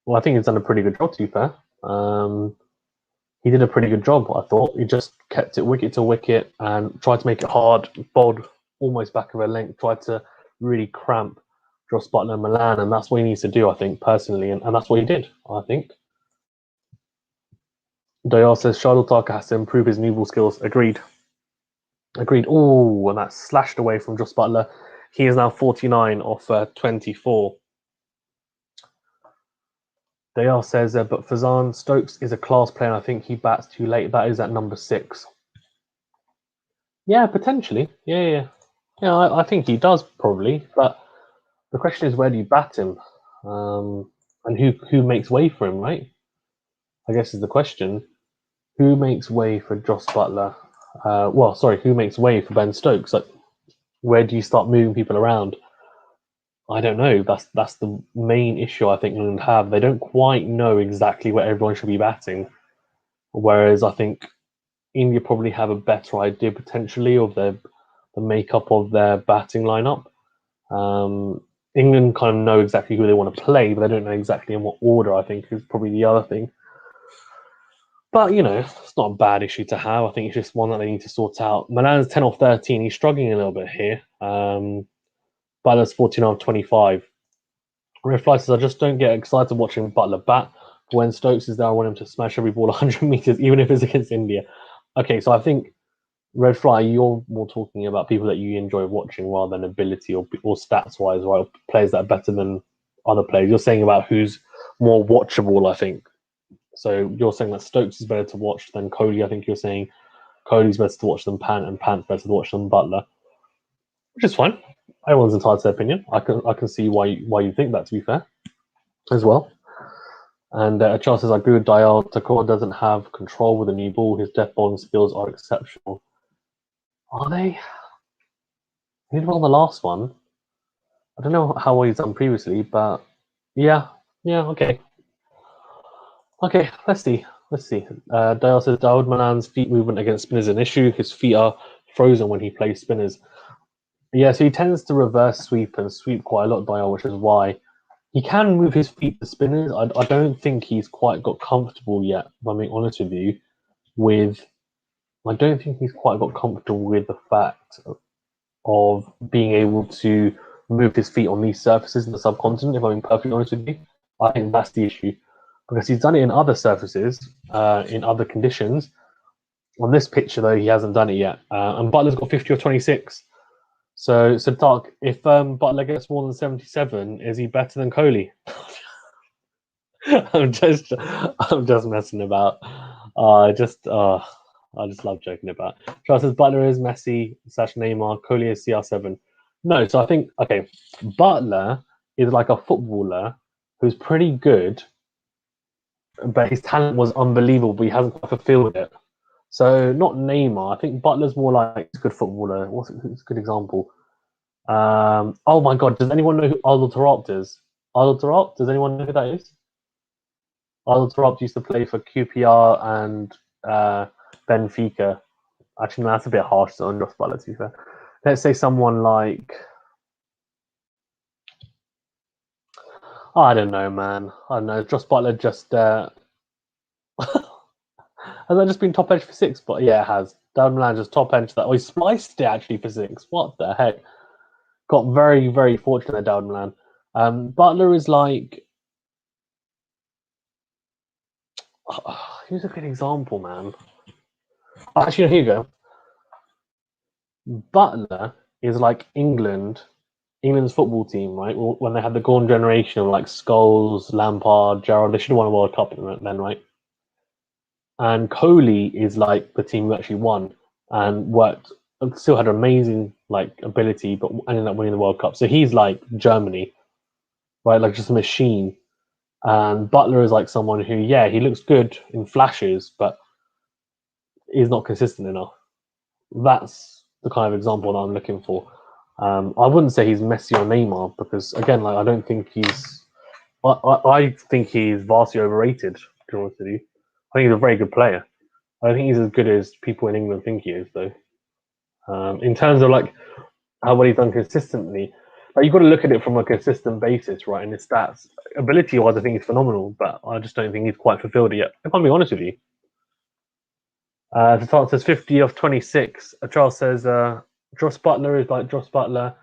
S1: Well, I think he's done a pretty good job, to be fair. He did a pretty good job, I thought. He just kept it wicket to wicket and tried to make it hard, bowled almost back of a length, tried to really cramp Joss Buttler and Milan, and that's what he needs to do, I think, personally, and that's what he did, I think. Dayal says, Shardul Thakur has to improve his new ball skills. Agreed. Oh, and that's slashed away from Joss Buttler. He is now 49 off 24. Dayal says, but Fazan Stokes is a class player, and I think he bats too late. That is at number 6. Yeah, potentially. Yeah. I think he does probably, but the question is, where do you bat him, and who makes way for him, right? I guess is the question. Who makes way for Joss Buttler? Who makes way for Ben Stokes? Like, where do you start moving people around? I don't know. That's the main issue I think England have. They don't quite know exactly where everyone should be batting, whereas I think India probably have a better idea potentially of the makeup of their batting lineup. England kind of know exactly who they want to play, but they don't know exactly in what order, I think, is probably the other thing. But, it's not a bad issue to have. I think it's just one that they need to sort out. Milan's 10 off 13. He's struggling a little bit here. Butler's 14 off 25. Red Fly says, I just don't get excited watching Butler bat. But when Stokes is there, I want him to smash every ball 100 meters, even if it's against India. Okay, so I think Red Fly, you're more talking about people that you enjoy watching rather than ability or stats wise, right? Players that are better than other players. You're saying about who's more watchable, I think. So you're saying that Stokes is better to watch than Kohli. I think you're saying Kohli's better to watch than Pant, and Pant's better to watch than Buttler, which is fine. Everyone's entitled to their opinion. I can see why you think that, to be fair, as well. And Charles says, I agree with Dayal. Thakur doesn't have control with the new ball. His death bowling skills are exceptional. Are they? He did well on the last one. I don't know how well he's done previously, but yeah, okay. Okay, let's see. Dale says Dawood Malan's feet movement against spinners is an issue. His feet are frozen when he plays spinners. Yeah, so he tends to reverse sweep and sweep quite a lot, Dale, which is why he can move his feet to spinners. I don't think he's quite got comfortable yet, if I'm being honest with you, I don't think he's quite got comfortable with the fact of being able to move his feet on these surfaces in the subcontinent, if I'm being perfectly honest with you. I think that's the issue. Because he's done it in other surfaces, in other conditions. On this picture, though, he hasn't done it yet. And Butler's got 50 or 26. So Dark, if Butler gets more than 77, is he better than Kohli? I'm just messing about. I just love joking about. Charles says Butler is Messi / Neymar. Kohli is CR7. No, so I think Butler is like a footballer who's pretty good, but his talent was unbelievable, but he hasn't quite fulfilled it. So not Neymar. I think Butler's more like a good footballer. What's a good example? Oh my God, does anyone know who Ardal Tarap is? Ardal Tarap? Does anyone know who that is? Ardal Tarap used to play for QPR and Benfica. Actually, no, that's a bit harsh on Joss Butler, to be fair. Let's say someone like... I don't know, man. I don't know. Joss Butler just... Has that just been top edge for 6? But yeah, it has. Dawood Malan just top edge that. Oh, he spliced it actually for 6. What the heck? Got very, very fortunate there, Dawood Malan. Butler is like... here's a good example, man. Actually, here you go. Butler is like England's football team, right? When they had the golden generation of like Scholes, Lampard, Gerrard, they should have won a World Cup then, right? And Kohli is like the team who actually won and worked, still had amazing like ability, but ended up winning the World Cup. So he's like Germany, right? Like just a machine. And Butler is like someone who, yeah, he looks good in flashes, but he's not consistent enough. That's the kind of example that I'm looking for. I wouldn't say he's Messi or Neymar because, again, like I don't think he's. I think he's vastly overrated. To be honest with you, I think he's a very good player. I don't think he's as good as people in England think he is, though. In terms of like how well he's done consistently, like you've got to look at it from a consistent basis, right? And his stats, ability-wise, I think he's phenomenal, but I just don't think he's quite fulfilled it yet. If I'm being honest with you. The start says 50 of 26. Charles says Josh Butler is like Josh Butler,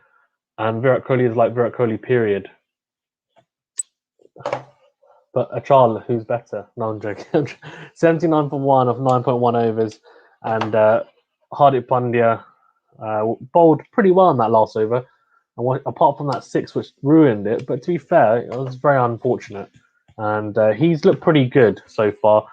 S1: and Virat Kohli is like Virat Kohli. Period. But Achal, who's better? No, I'm joking. 79 for 1 of 9.1 overs, and Hardik Pandya bowled pretty well in that last over. And apart from that 6, which ruined it, but to be fair, it was very unfortunate. And he's looked pretty good so far.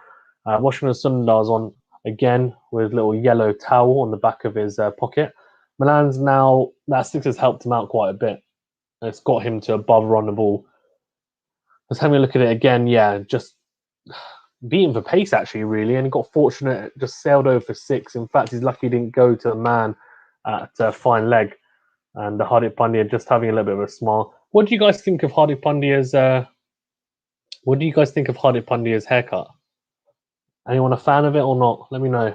S1: Washington Sundar's on again with a little yellow towel on the back of his pocket. Milan's now, that 6 has helped him out quite a bit. It's got him to above run the ball. Let's have a look at it again. Yeah, just beating for pace, actually, really. And he got fortunate, just sailed over for 6. In fact, he's lucky he didn't go to the man at fine leg. And Hardik Pandya just having a little bit of a smile. What do you guys think of Hardik Pandya's haircut? Anyone a fan of it or not? Let me know.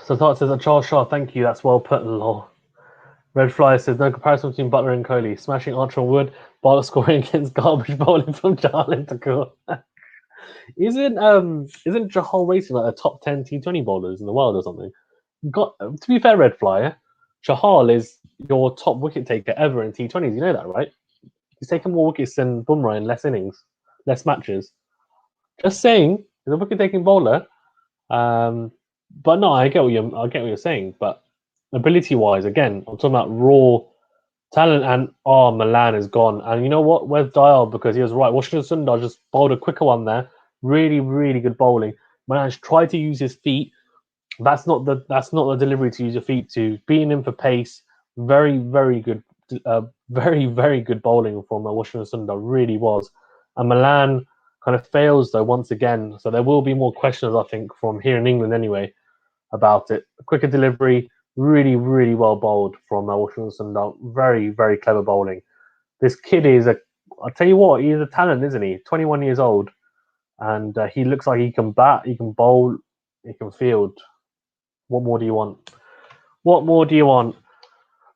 S1: So Thought says, Charles Shaw, thank you. That's well put, lol. Red Flyer says, no comparison between Butler and Kohli. Smashing Archer on wood, Butler scoring against garbage bowling from Jahal to Kaur. Isn't Jahal racing like a top 10 T20 bowlers in the world or something? To be fair, Red Flyer, Jahal is your top wicket taker ever in T20s. You know that, right? He's taken more wickets than Bumrah in less innings, less matches. Just saying, he's a wicket-taking bowler. But no, I get what you're saying. But ability-wise, again, I'm talking about raw talent, and Milan is gone. And you know what? Where's Dial? Because he was right. Washington Sundar just bowled a quicker one there. Really, really good bowling. Milan's tried to use his feet. That's not the delivery to use your feet to. Beating him for pace. Very, very good. Very, very good bowling from Washington Sundar. Really was. And Milan kind of fails though once again. So there will be more questions, I think, from here in England anyway about it. Quicker delivery. Really, really well bowled from Washington Sundar. Very, very clever bowling. This kid is I'll tell you what, he's a talent, isn't he? 21 years old. And he looks like he can bat, he can bowl, he can field. What more do you want? What more do you want?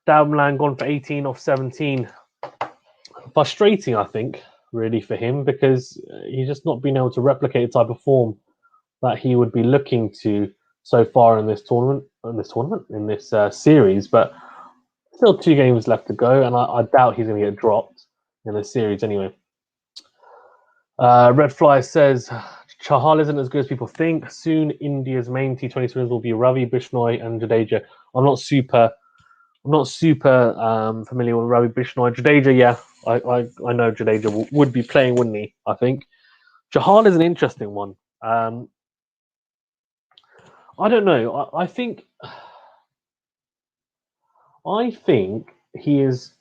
S1: Milan gone for 18 off 17. Frustrating, I think, really, for him, because he's just not been able to replicate the type of form that he would be looking to so far in this series. But still 2 games left to go, and I doubt he's going to get dropped in this series anyway. Red Fly says, Chahal isn't as good as people think. Soon, India's main T20 spinners will be Ravi Bishnoi and Jadeja. I'm not super familiar with Ravi Bishnoi. Jadeja, yeah, I know Jadeja would be playing, wouldn't he? I think Chahal is an interesting one. I don't know. I think he is.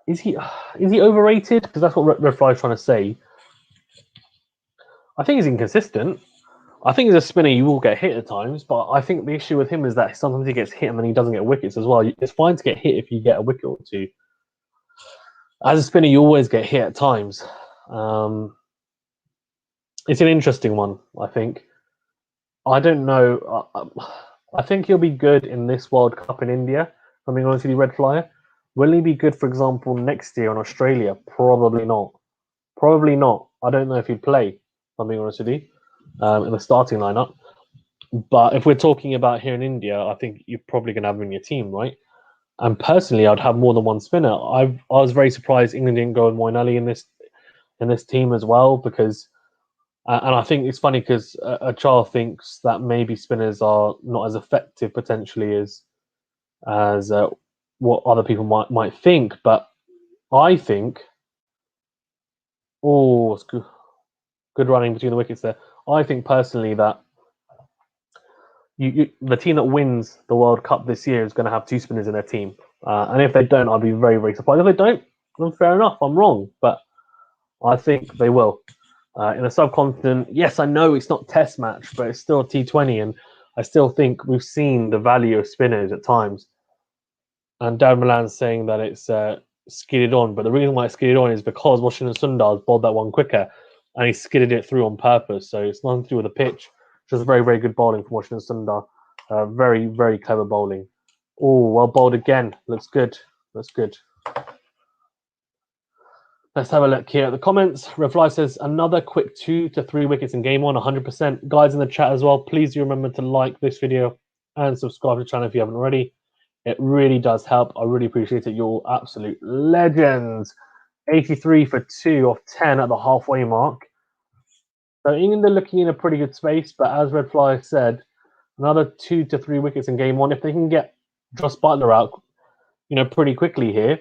S1: Is he overrated? Because that's what Red Fly is trying to say. I think he's inconsistent. I think as a spinner you will get hit at times, but I think the issue with him is that sometimes he gets hit and then he doesn't get wickets as well. It's fine to get hit if you get a wicket or 2. As a spinner, you always get hit at times. It's an interesting one, I think. I don't know. I think he'll be good in this World Cup in India. If I'm being honest with you, Red Flyer. Will he be good, for example, next year in Australia? Probably not. Probably not. I don't know if he'd play, if I'm being honest with you, in the starting lineup. But if we're talking about here in India, I think you're probably going to have him in your team, right? And personally, I'd have more than one spinner. I was very surprised England didn't go with Moeen Ali in this team as well, because and I think it's funny because Achal thinks that maybe spinners are not as effective potentially as what other people might think. But I think, it's good running between the wickets there. I think personally that the team that wins the World Cup this year is going to have 2 spinners in their team. And if they don't, I'd be very, very surprised. If they don't, then fair enough, I'm wrong. But I think they will. in a subcontinent. Yes, I know it's not test match, but it's still a T20, and I still think we've seen the value of spinners at times. And Darren Milan's saying that it's skidded on, but the reason why it's skidded on is because Washington Sundar's bowled that one quicker, and he skidded it through on purpose. So it's nothing to do with the pitch. Just very, very good bowling from Washington Sundar. Very, very clever bowling. Oh, well bowled again. Looks good. Looks good. Let's have a look here at the comments. Refly says another quick 2 to 3 wickets in game 1, 100%. Guys in the chat as well, please do remember to like this video and subscribe to the channel if you haven't already. It really does help. I really appreciate it. You're absolute legends. 83 for 2 off 10 at the halfway mark. So England are looking in a pretty good space, but as Red Fly said, another 2 to 3 wickets in game 1. If they can get Joss Butler out, pretty quickly here,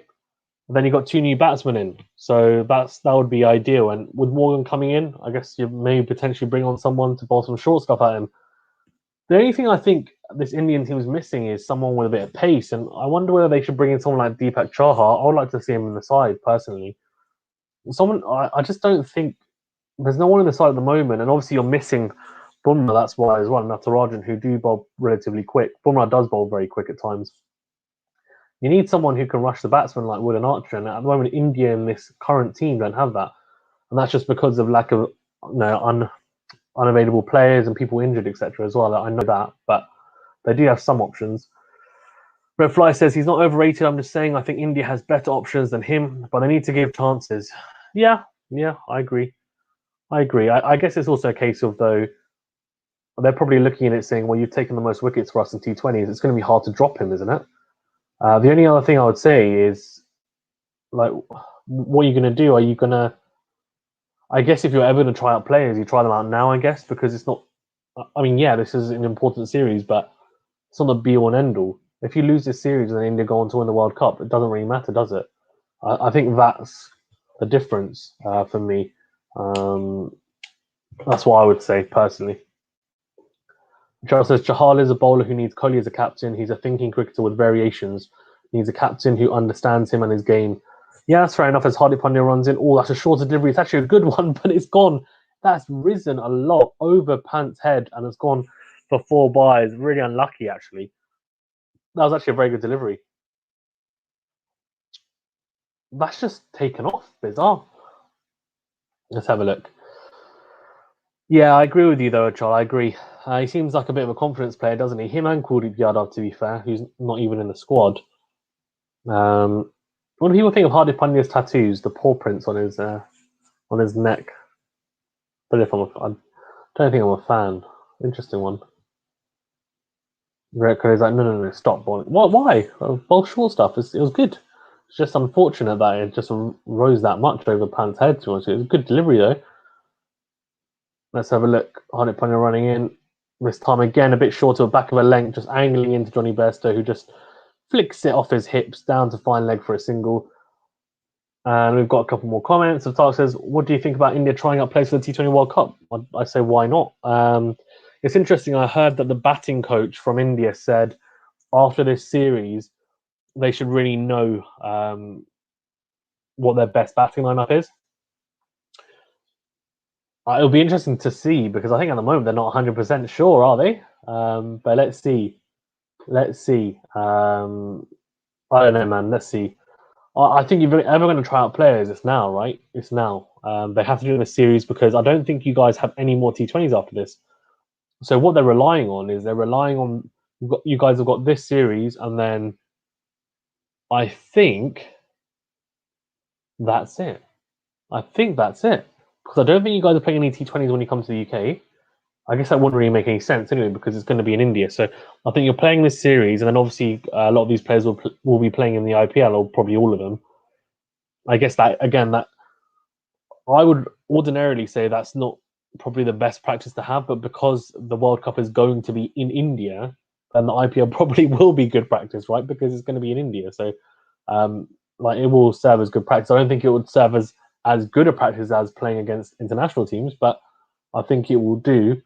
S1: then you've got 2 new batsmen in. So that would be ideal. And with Morgan coming in, I guess you may potentially bring on someone to bowl some short stuff at him. The only thing I think this Indian team is missing is someone with a bit of pace, and I wonder whether they should bring in someone like Deepak Chahar. I would like to see him in the side, personally. I just don't think there's no one in the side at the moment, and obviously you're missing Bumrah, that's why as well, and Natarajan, who do bowl relatively quick. Bumrah does bowl very quick at times. You need someone who can rush the batsman like Wood and Archer, and at the moment India in this current team don't have that, and that's just because of lack of unavailable players and people injured, etc. as well. I know that, but they do have some options. Red Fly says he's not overrated. I'm just saying I think India has better options than him, but they need to give chances. Yeah, I agree. I guess it's also a case of, though, they're probably looking at it saying, well, you've taken the most wickets for us in T20s. It's going to be hard to drop him, isn't it? The only other thing I would say is, like, what are you going to do? Are you going to... I guess if you're ever going to try out players, you try them out now, I guess, because it's not... I mean, yeah, this is an important series, but it's not the be-all and end-all. If you lose this series and then India go on to win the World Cup, it doesn't really matter, does it? I think that's the difference for me. That's what I would say, personally. Charles says, Chahal is a bowler who needs Kohli as a captain. He's a thinking cricketer with variations. He needs a captain who understands him and his game. Yeah, that's fair enough. As Hardik Pandya runs in, that's a shorter delivery. It's actually a good one, but it's gone. That's risen a lot over Pant's head, and it's gone for 4 byes. Really unlucky, actually. That was actually a very good delivery. That's just taken off. Bizarre. Let's have a look. Yeah, I agree with you, though, Charles. I agree. He seems like a bit of a confidence player, doesn't he? Him and Kuldeep Yadav, to be fair, who's not even in the squad. What do people think of Hardik Pandya's tattoos? The paw prints on his neck. I don't think I'm a fan. Interesting one. He's like, no, stop bowling. What? Why? Bowl short stuff. It was good. It's just unfortunate that it just rose that much over Pant's head. It was a good delivery, though. Let's have a look. Hardik Pandya running in. This time again, a bit short of a back of a length, just angling into Johnny Bairstow, who just flicks it off his hips down to fine leg for a single. And we've got a couple more comments. Tark says, what do you think about India trying out players for the T20 World Cup? I say, why not? It's interesting. I heard that the batting coach from India said after this series, they should really know what their best batting lineup is. It'll be interesting to see, because I think at the moment they're not 100% sure, are they? But let's see. I don't know, man. Let's see. I think if you're ever going to try out players, it's now, right? It's now. They have to do this series, because I don't think you guys have any more T20s after this. So what they're relying on is you guys have got this series, and then I think that's it. Because I don't think you guys are playing any T20s when you come to the UK. I guess that wouldn't really make any sense anyway, because it's going to be in India. So I think you're playing this series, and then obviously a lot of these players will be playing in the IPL, or probably all of them. I guess that I would ordinarily say that's not probably the best practice to have, but because the World Cup is going to be in India, then the IPL probably will be good practice, right? Because it's going to be in India. So it will serve as good practice. I don't think it would serve as good a practice as playing against international teams, but I think it will do.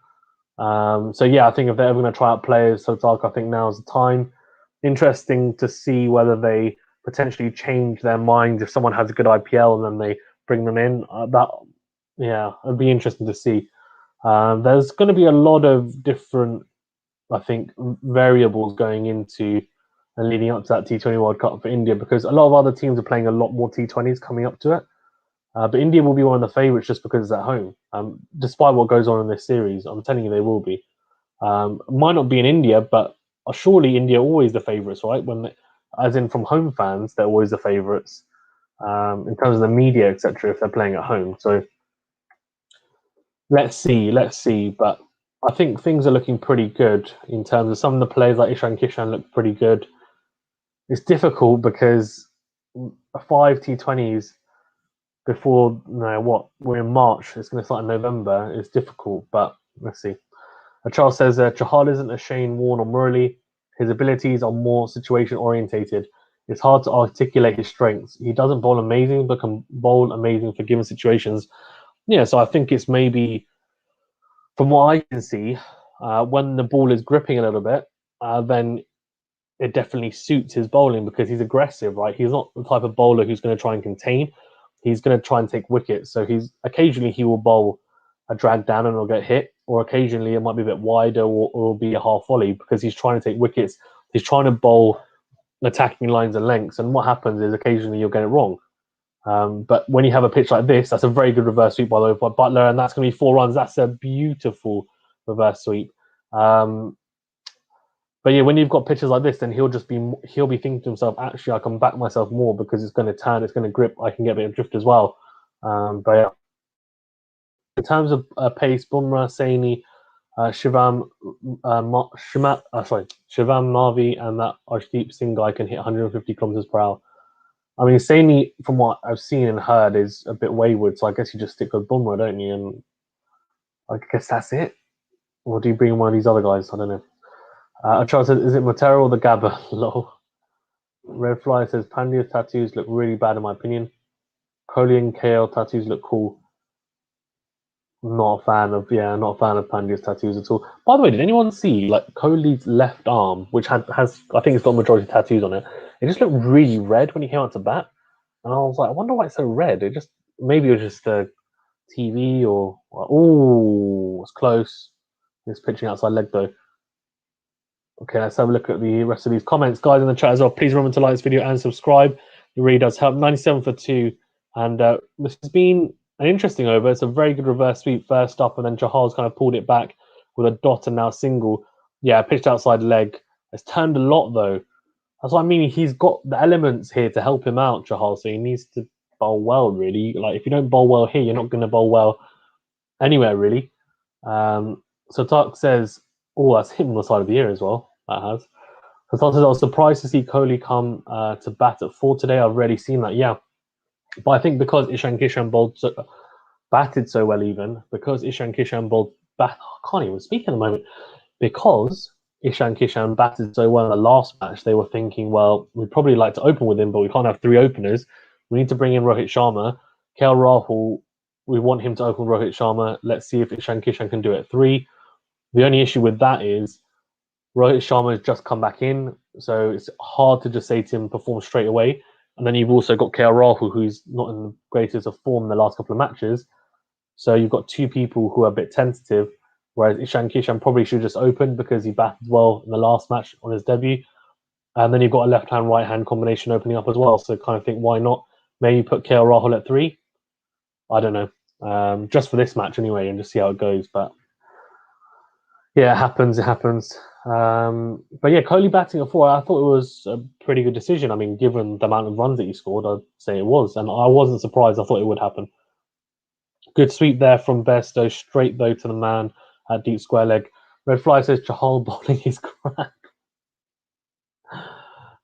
S1: So yeah, I think if they're ever going to try out players, I think now's the time. Interesting to see whether they potentially change their minds if someone has a good IPL and then they bring them in. That Yeah, it'd be interesting to see. There's going to be a lot of different, I think, variables going into and leading up to that T20 World Cup for India, because a lot of other teams are playing a lot more T20s coming up to it. But India will be one of the favourites just because it's at home. Despite what goes on in this series, I'm telling you they will be. Might not be in India, but surely India are always the favourites, right? As in from home fans, they're always the favourites in terms of the media, etc. If they're playing at home, so let's see. But I think things are looking pretty good in terms of some of the players like Ishan Kishan look pretty good. It's difficult because 5 T20s before we're in March. It's going to start in November. It's difficult, but let's see. Charles says Chahal isn't a Shane Warne or Murali. His abilities are more situation orientated. It's hard to articulate his strengths. He doesn't bowl amazing, but can bowl amazing for given situations. Yeah, so I think it's maybe, from what I can see, when the ball is gripping a little bit, then it definitely suits his bowling because he's aggressive, right? He's not the type of bowler who's going to try and contain. He's going to try and take wickets. So occasionally he will bowl a drag down and it'll get hit, or occasionally it might be a bit wider or it'll be a half volley because he's trying to take wickets. He's trying to bowl attacking lines and lengths, and what happens is occasionally you'll get it wrong. But when you have a pitch like this, that's a very good reverse sweep by the way by Butler, and that's going to be 4 runs. That's a beautiful reverse sweep. But yeah, when you've got pitches like this, then he'll be thinking to himself, actually, I can back myself more because it's going to turn, it's going to grip, I can get a bit of drift as well. But yeah, in terms of pace, Bumrah, Saini, Shivam Navi, and that Arshdeep Singh guy can hit 150 kilometers per hour. I mean, Saini, from what I've seen and heard, is a bit wayward, so I guess you just stick with Bumrah, don't you? And I guess that's it. Or do you bring in one of these other guys? I don't know. Charles says, is it Matera or the Gabba? Lol. Red Fly says, Pandya's tattoos look really bad in my opinion. Kohli and KL tattoos look cool. Not a fan of Pandya's tattoos at all. By the way, did anyone see like Kohli's left arm, which has I think it's got a majority of tattoos on it? It just looked really red when he came out to bat, and I was like, I wonder why it's so red. Maybe it was just a TV or it's close. It's pitching outside leg though. Okay, let's have a look at the rest of these comments. Guys in the chat as well, please remember to like this video and subscribe. It really does help. 97 for 2. And this has been an interesting over. It's a very good reverse sweep first up, and then Chahal's kind of pulled it back with a dot and now single. Yeah, pitched outside leg. It's turned a lot, though. That's what I mean. He's got the elements here to help him out, Chahal, so he needs to bowl well, really. Like, if you don't bowl well here, you're not going to bowl well anywhere, really. So Tark says, oh, that's him on the side of the ear as well. That has. So Tark says, I was surprised to see Kohli come to bat at 4 today. I've already seen that, yeah. But I think because Ishan Kishan batted so well, I can't even speak in a moment. Because Ishan Kishan batted so well in the last match, they were thinking, well, we'd probably like to open with him, but we can't have 3 openers. We need to bring in Rohit Sharma. KL Rahul, we want him to open Rohit Sharma. Let's see if Ishan Kishan can do it at 3. The only issue with that is Rohit Sharma has just come back in, so it's hard to just say to him perform straight away. And then you've also got KL Rahul, who's not in the greatest of form in the last couple of matches. So you've got 2 people who are a bit tentative, whereas Ishan Kishan probably should just open because he batted well in the last match on his debut. And then you've got a left-hand, right-hand combination opening up as well. So kind of think, why not maybe put KL Rahul at 3? I don't know. Just for this match anyway, and just see how it goes. But yeah, it happens. But yeah, Kohli batting at 4, I thought it was a pretty good decision. I mean, given the amount of runs that he scored, I'd say it was. And I wasn't surprised. I thought it would happen. Good sweep there from Besto, straight though to the man at deep square leg. Red Fly says Chahal bowling is crap.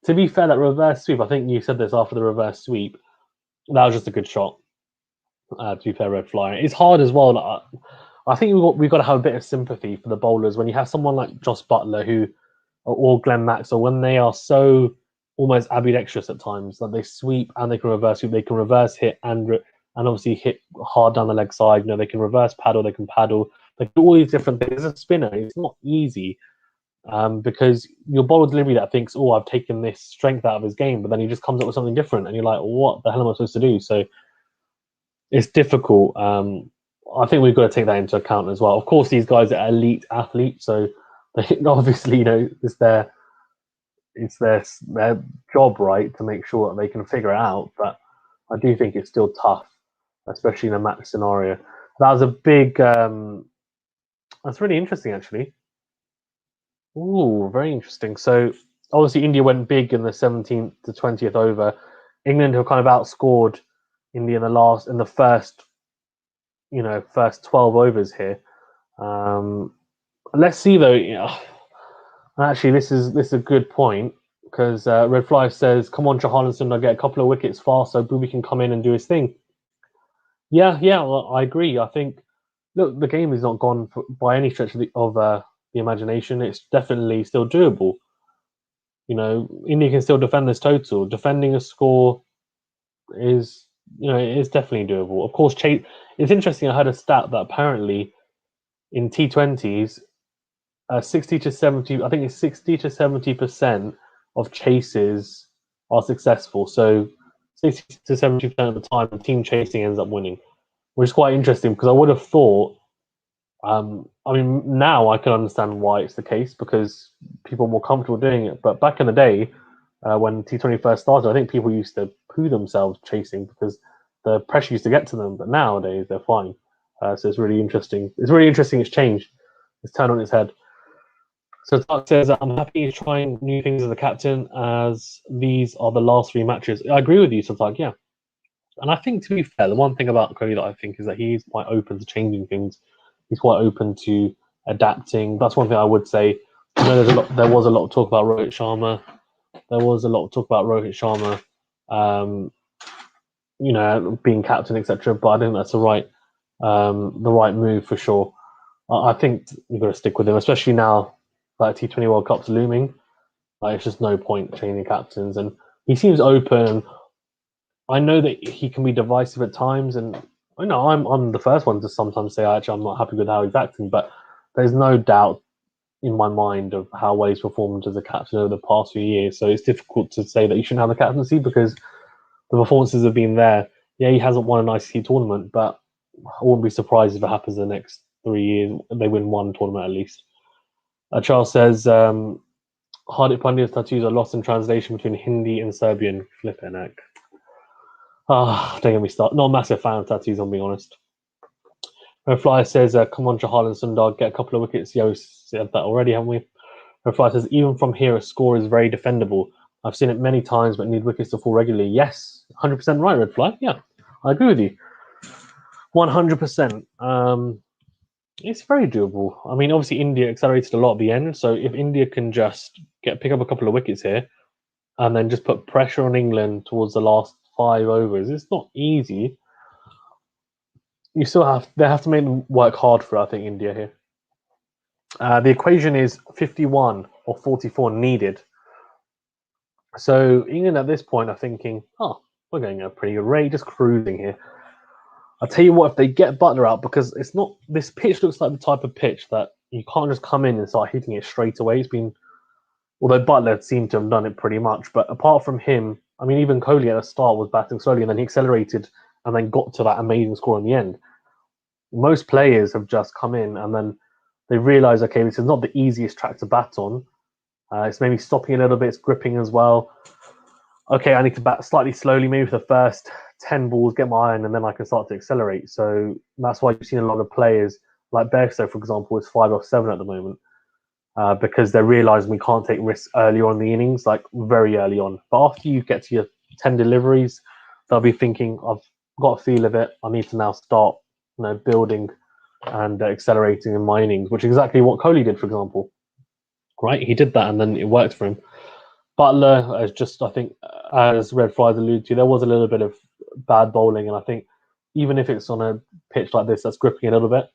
S1: To be fair, that reverse sweep, I think you said this after the reverse sweep, that was just a good shot. To be fair, Red Fly. It's hard as well. I think we've got to have a bit of sympathy for the bowlers when you have someone like Joss Butler or Glenn Maxwell, when they are so almost ambidextrous at times, that they sweep and they can reverse sweep, they can reverse hit and obviously hit hard down the leg side. They can reverse paddle, they can paddle, they can do all these different things. As a spinner, it's not easy because your bowler delivery that thinks, oh, I've taken this strength out of his game, but then he just comes up with something different, and you're like, what the hell am I supposed to do? So it's difficult. I think we've got to take that into account as well. Of course, these guys are elite athletes, so they obviously, it's their job, right, to make sure that they can figure it out. But I do think it's still tough, especially in a match scenario. That was a big. That's really interesting, actually. Ooh, very interesting. So obviously, India went big in the 17th to 20th over. England have kind of outscored India in the first 12 overs here. Let's see though. Actually, this is a good point because Red Fly says, "Come on, Chahal and Sundar, get a couple of wickets fast so Booby can come in and do his thing." Yeah, well, I agree. I think look, the game is not gone by any stretch of the imagination. It's definitely still doable. India can still defend this total. Defending a score is it is definitely doable. Of course, it's interesting. I heard a stat that apparently in T20s, 60 to 70, I think it's 60 to 70% of chases are successful. So 60 to 70% of the time, the team chasing ends up winning, which is quite interesting because I would have thought. Now I can understand why it's the case because people are more comfortable doing it. But back in the day, when T20 first started, I think people used to poo themselves chasing because the pressure used to get to them. But nowadays they're fine. So it's really interesting. It's really interesting. It's changed. It's turned on its head. So Tark says, "I'm happy he's trying new things as a captain, as these are the last 3 matches." I agree with you, Tark. Yeah, and I think to be fair, the one thing about Kohli that I think is that he's quite open to changing things. He's quite open to adapting. That's one thing I would say. There was a lot of talk about Rohit Sharma. Being captain, etc. But I think that's the right move for sure. I think you've got to stick with him, especially now that T20 World Cup's looming. It's just no point changing captains, and he seems open. I know that he can be divisive at times, and I'm the first one to sometimes say actually I'm not happy with how he's acting, but there's no doubt in my mind of how well he's performed as a captain over the past few years. So it's difficult to say that he shouldn't have the captaincy because the performances have been there. Yeah, he hasn't won an ICC tournament, but I wouldn't be surprised if it happens in the next 3 years. They win one tournament at least. Charles says, Hardik Pandya's tattoos are lost in translation between Hindi and Serbian. Flippin' heck. Don't get me started. Not a massive fan of tattoos, I'm being honest. Flyer says, "Come on, Chahal and Sundar, get a couple of wickets." Yeah, we said that already, haven't we? Flyer says, "Even from here, a score is very defendable. I've seen it many times, but need wickets to fall regularly." Yes, 100% right, Red Fly. Yeah, I agree with you. 100%. It's very doable. I mean, obviously, India accelerated a lot at the end. So if India can just pick up a couple of wickets here and then just put pressure on England towards the last 5 overs, it's not easy. They have to make them work hard for, I think, India here. The equation is 51 or 44 needed. So England at this point are thinking, we're going at a pretty good rate, just cruising here. I'll tell you what, if they get Butler out, because this pitch looks like the type of pitch that you can't just come in and start hitting it straight away. Although Butler seemed to have done it pretty much, but apart from him, I mean, even Kohli at the start was batting slowly and then he accelerated and then got to that amazing score in the end. Most players have just come in and then they realize, okay, this is not the easiest track to bat on. It's maybe stopping a little bit, it's gripping as well. Okay, I need to bat slightly slowly, maybe for the first 10 balls, get my iron, and then I can start to accelerate. So that's why you've seen a lot of players, like Bairstow, for example, is 5 or 7 at the moment, because they're realizing we can't take risks early on in the innings, like very early on. But after you get to your 10 deliveries, they'll be thinking, I've got a feel of it, I need to now start building and accelerating in my innings, which is exactly what Kohli did, for example. Right? He did that and then it worked for him. Butler is just, I think, as Red Flies alluded to, there was a little bit of bad bowling, and I think even if it's on a pitch like this that's gripping a little bit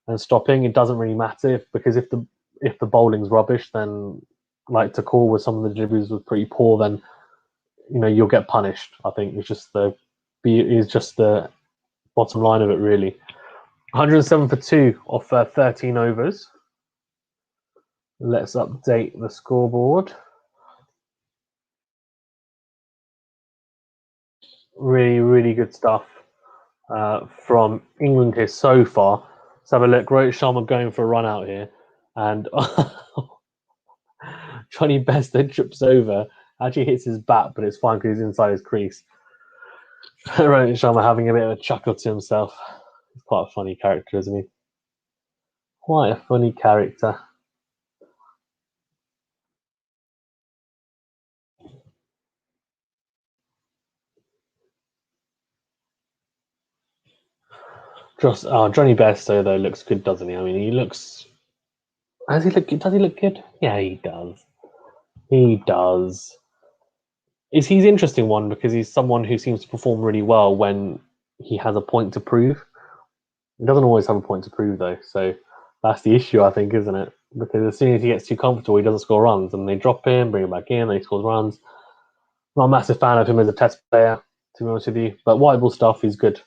S1: and stopping, it doesn't really matter because if the bowling's rubbish, then like to call with some of the deliveries was pretty poor, then you'll get punished. I think it's just the bottom line of it, really. 107 for 2 off 13 overs. Let's update the scoreboard. Really, really good stuff. from England here so far. Let's have a look. Rohit Sharma going for a run out here, and Johnny Best then trips over. Actually hits his bat, but it's fine because he's inside his crease. Rohit Sharma having a bit of a chuckle to himself. He's quite a funny character, isn't he? Quite a funny character. Just Johnny Bairstow though looks good, doesn't he? I mean, he looks. Does he look good? Yeah, he does. He does. He's an interesting one because he's someone who seems to perform really well when he has a point to prove. He doesn't always have a point to prove though, so that's the issue, I think, isn't it? Because as soon as he gets too comfortable, he doesn't score runs, and they drop him, bring him back in, and he scores runs. Not a massive fan of him as a test player, to be honest with you. But white ball stuff, he's good.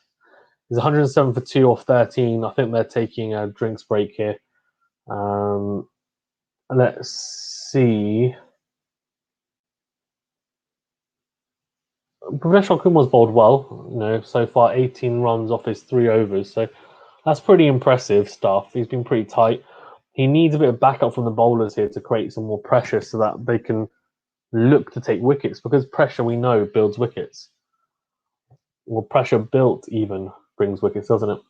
S1: He's 107 for 2 off 13. I think they're taking a drinks break here. Let's see. Professional Kumar's bowled well, so far 18 runs off his 3 overs. So that's pretty impressive stuff. He's been pretty tight. He needs a bit of backup from the bowlers here to create some more pressure so that they can look to take wickets, because pressure, we know, builds wickets. Well, pressure built even brings wickets, doesn't it?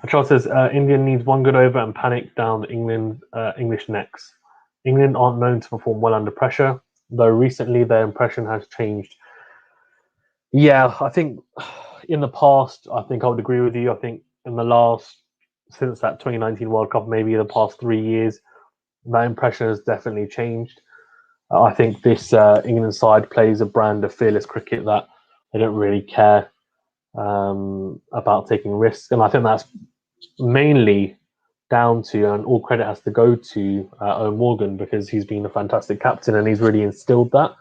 S1: Charles says India needs one good over and panic down the English necks. England aren't known to perform well under pressure, though recently their impression has changed. Yeah, I think in the past, I think I would agree with you. I think in the since that 2019 World Cup, maybe the past 3 years, that impression has definitely changed. I think this England side plays a brand of fearless cricket that they don't really care about taking risks, and I think that's mainly down to, and all credit has to go to Owen Morgan, because he's been a fantastic captain and he's really instilled that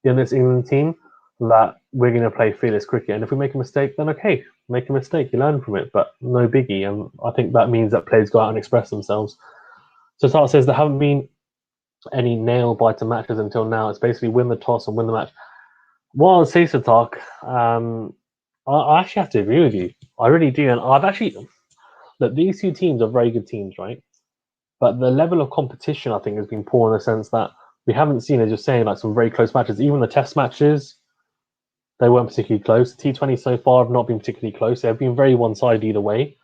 S1: in this England team, that we're going to play fearless cricket, and if we make a mistake, then okay, make a mistake, you learn from it, but no biggie. And I think that means that players go out and express themselves. So Tart says there haven't been any nail-biter matches until now. It's basically win the toss and win the match. Well, I'll say, Satak, I actually have to agree with you. I really do. And I've actually, look, these two teams are very good teams, right? But the level of competition, I think, has been poor in the sense that we haven't seen, as you're saying, like some very close matches. Even the test matches, they weren't particularly close. T20 so far have not been particularly close. They've been very one-sided either way.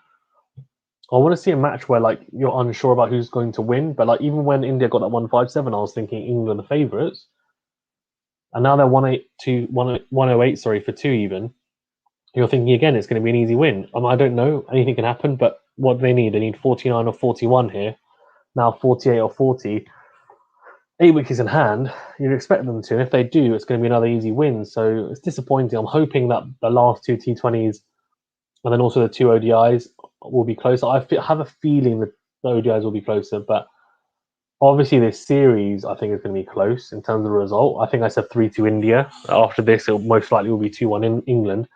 S1: I want to see a match where like you're unsure about who's going to win. But like even when India got that 157, I was thinking England the favourites. And now they're 108, sorry, for 2 even. You're thinking again it's going to be an easy win. I don't know. Anything can happen, but what do they need? They need 49 or 41 here. Now 48 or 40. 8 wickets in hand, you'd expect them to. And if they do, it's going to be another easy win. So it's disappointing. I'm hoping that the last 2 T20s and then also the 2 ODIs will be closer. I have a feeling that the ODIs will be closer, but obviously this series I think is going to be close in terms of the result. I think I said 3-2 India. After this, it most likely will be 2-1 in England.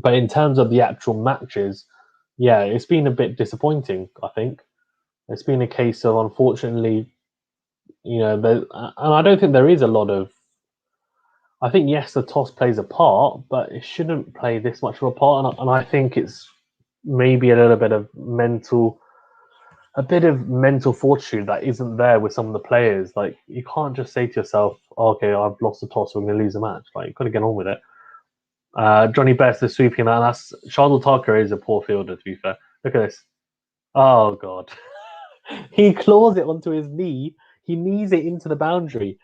S1: But in terms of the actual matches, yeah, it's been a bit disappointing, I think. It's been a case of, unfortunately, and I don't think there is a lot of. I think, yes, the toss plays a part, but it shouldn't play this much of a part. And I think it's maybe a little bit of mental fortitude that isn't there with some of the players. Like, you can't just say to yourself, okay, I've lost the toss, we're going to lose the match. Like, you've got to get on with it. Johnny Best is sweeping that. That's Shardul Thakur is a poor fielder, to be fair. Look at this. Oh, God. He claws it onto his knee. He knees it into the boundary.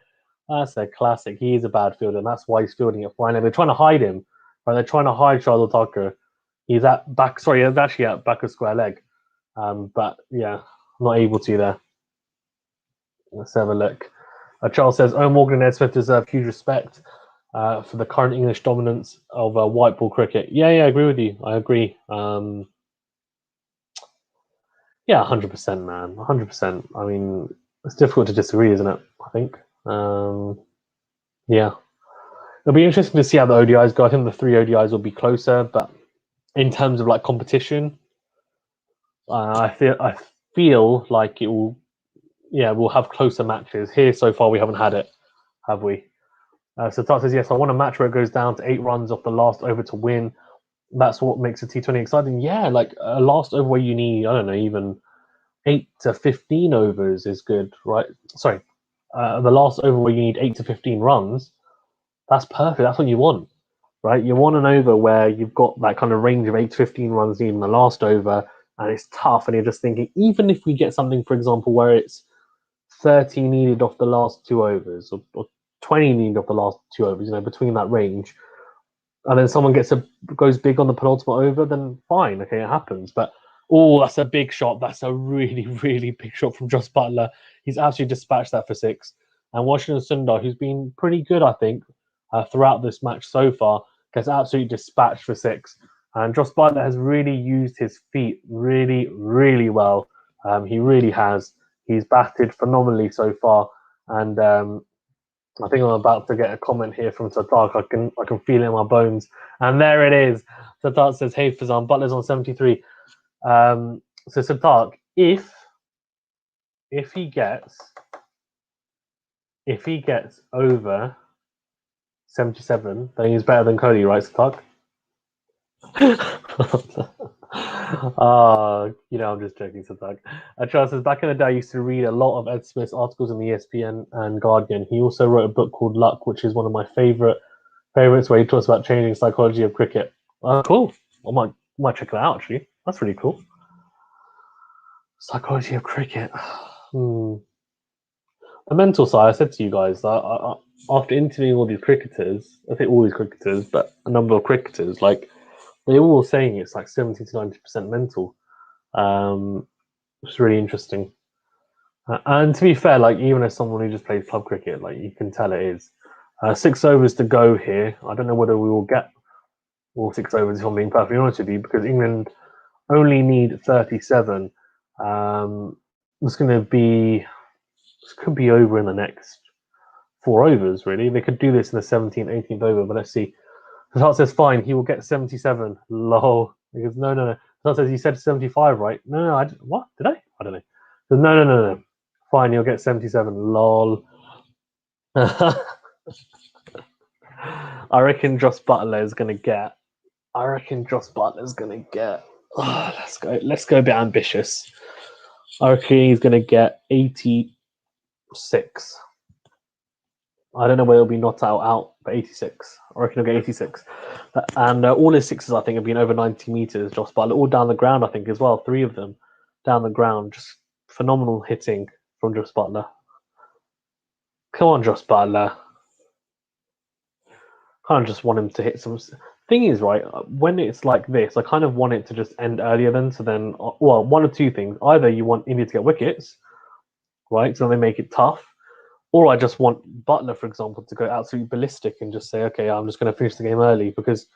S1: That's a classic. He is a bad fielder, and that's why he's fielding it fine. And they're trying to hide him. Right? They're trying to hide Shardul Thakur. He's actually at back of square leg. But yeah, not able to there. Let's have a look. Charles says, Owen Morgan and Ed Smith deserve huge respect for the current English dominance of white ball cricket. Yeah, I agree with you. I agree. Yeah, 100%, man. 100%. I mean, it's difficult to disagree, isn't it? I think. Yeah. It'll be interesting to see how the ODIs go. I think the 3 ODIs will be closer, but in terms of like competition, I feel like it will. Yeah, we'll have closer matches. Here so far, we haven't had it, have we? So Tat says, yes, I want a match where it goes down to 8 runs off the last over to win. That's what makes a T20 exciting. Yeah, like a last over where you need, I don't know, even 8 to 15 overs is good, right? Sorry, the last over where you need 8 to 15 runs, that's perfect. That's what you want, right? You want an over where you've got that kind of range of 8 to 15 runs in the last over, and it's tough, and you're just thinking, even if we get something, for example, where it's 30 needed off the last 2 overs, or 20 needed off the last 2 overs, between that range, and then someone goes big on the penultimate over, then fine, okay, it happens. But that's a big shot. That's a really, really big shot from Josh Butler. He's actually dispatched that for 6. And Washington Sundar, who's been pretty good, I think, throughout this match so far, gets absolutely dispatched for 6. And Josh Butler has really used his feet really, really well. He really has. He's batted phenomenally so far, and I think I'm about to get a comment here from Tatak. I can feel it in my bones. And there it is. Tatak says, "Hey Fazan, Butler's on 73." So Tatak, if he gets over 77, then he's better than Kohli, right, Tatak? I'm just joking, Satak. Charles says, back in the day, I used to read a lot of Ed Smith's articles in the ESPN and Guardian. He also wrote a book called Luck, which is one of my favorites, where he talks about changing psychology of cricket. Cool. I might check that out, actually. That's really cool. Psychology of cricket. The mental side, I said to you guys, after interviewing all these cricketers, I think all these cricketers, but a number of cricketers, like, they're all saying it's like 70 to 90% mental. It's really interesting. And to be fair, like, even as someone who just plays club cricket, like, you can tell it is. 6 overs to go here. I don't know whether we will get all 6 overs, if I'm being perfectly honest with you, because England only need 37. This could be over in the next 4 overs, really. They could do this in the 17th, 18th over, but let's see. The Hart says, fine, he will get 77. Lol. He goes, no. The Hart says, he said 75, right? No, what? Did I? I don't know. Says, no. Fine, you'll get 77. Lol. I reckon Josh Butler is going to get. Let's go a bit ambitious. I reckon he's going to get 86. I don't know whether he'll be not out, but 86. I reckon he'll get 86. And all his sixes, I think, have been over 90 meters, Josh Butler, all down the ground, I think, as well. 3 of them down the ground. Just phenomenal hitting from Josh Butler. Come on, Josh Butler. Kind of just want him to hit some. Thing is, right, when it's like this, I kind of want it to just end earlier then. So then, well, one of two things. Either you want India to get wickets, right, so they make it tough, or I just want Butler, for example, to go absolutely ballistic and just say, okay, I'm just going to finish the game early, because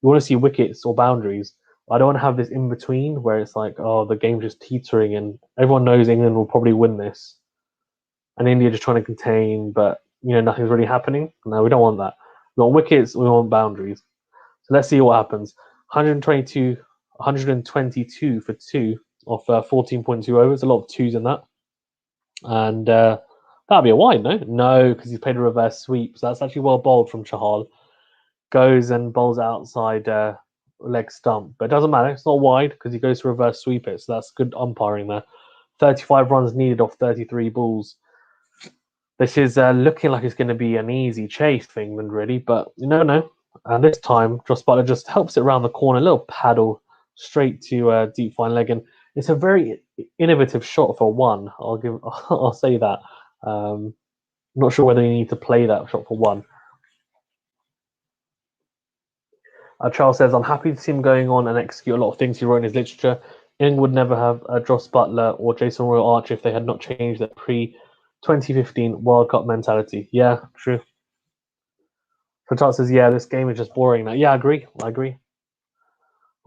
S1: you want to see wickets or boundaries. I don't want to have this in between where it's like, oh, the game's just teetering and everyone knows England will probably win this, and India just trying to contain, but nothing's really happening. No, we don't want that. We want wickets. We want boundaries. So let's see what happens. 122 for 2 off 14.2 overs. A lot of 2s in that. And that'll be a wide, no? No, because he's played a reverse sweep. So that's actually well bowled from Chahal. Goes and bowls outside leg stump. But it doesn't matter. It's not wide because he goes to reverse sweep it. So that's good umpiring there. 35 runs needed off 33 balls. This is looking like it's going to be an easy chase for England, really. But no. And this time, Josh Butler just helps it around the corner, a little paddle straight to deep fine leg, and it's a very innovative shot for 1. I'll say that. Not sure whether you need to play that shot for 1. Charles says, I'm happy to see him going on and execute a lot of things he wrote in his literature. England would never have Josh Butler or Jason Royal Archer if they had not changed their pre-2015 World Cup mentality. Yeah, true. So Charles says, yeah, this game is just boring now. Yeah, I agree. I'm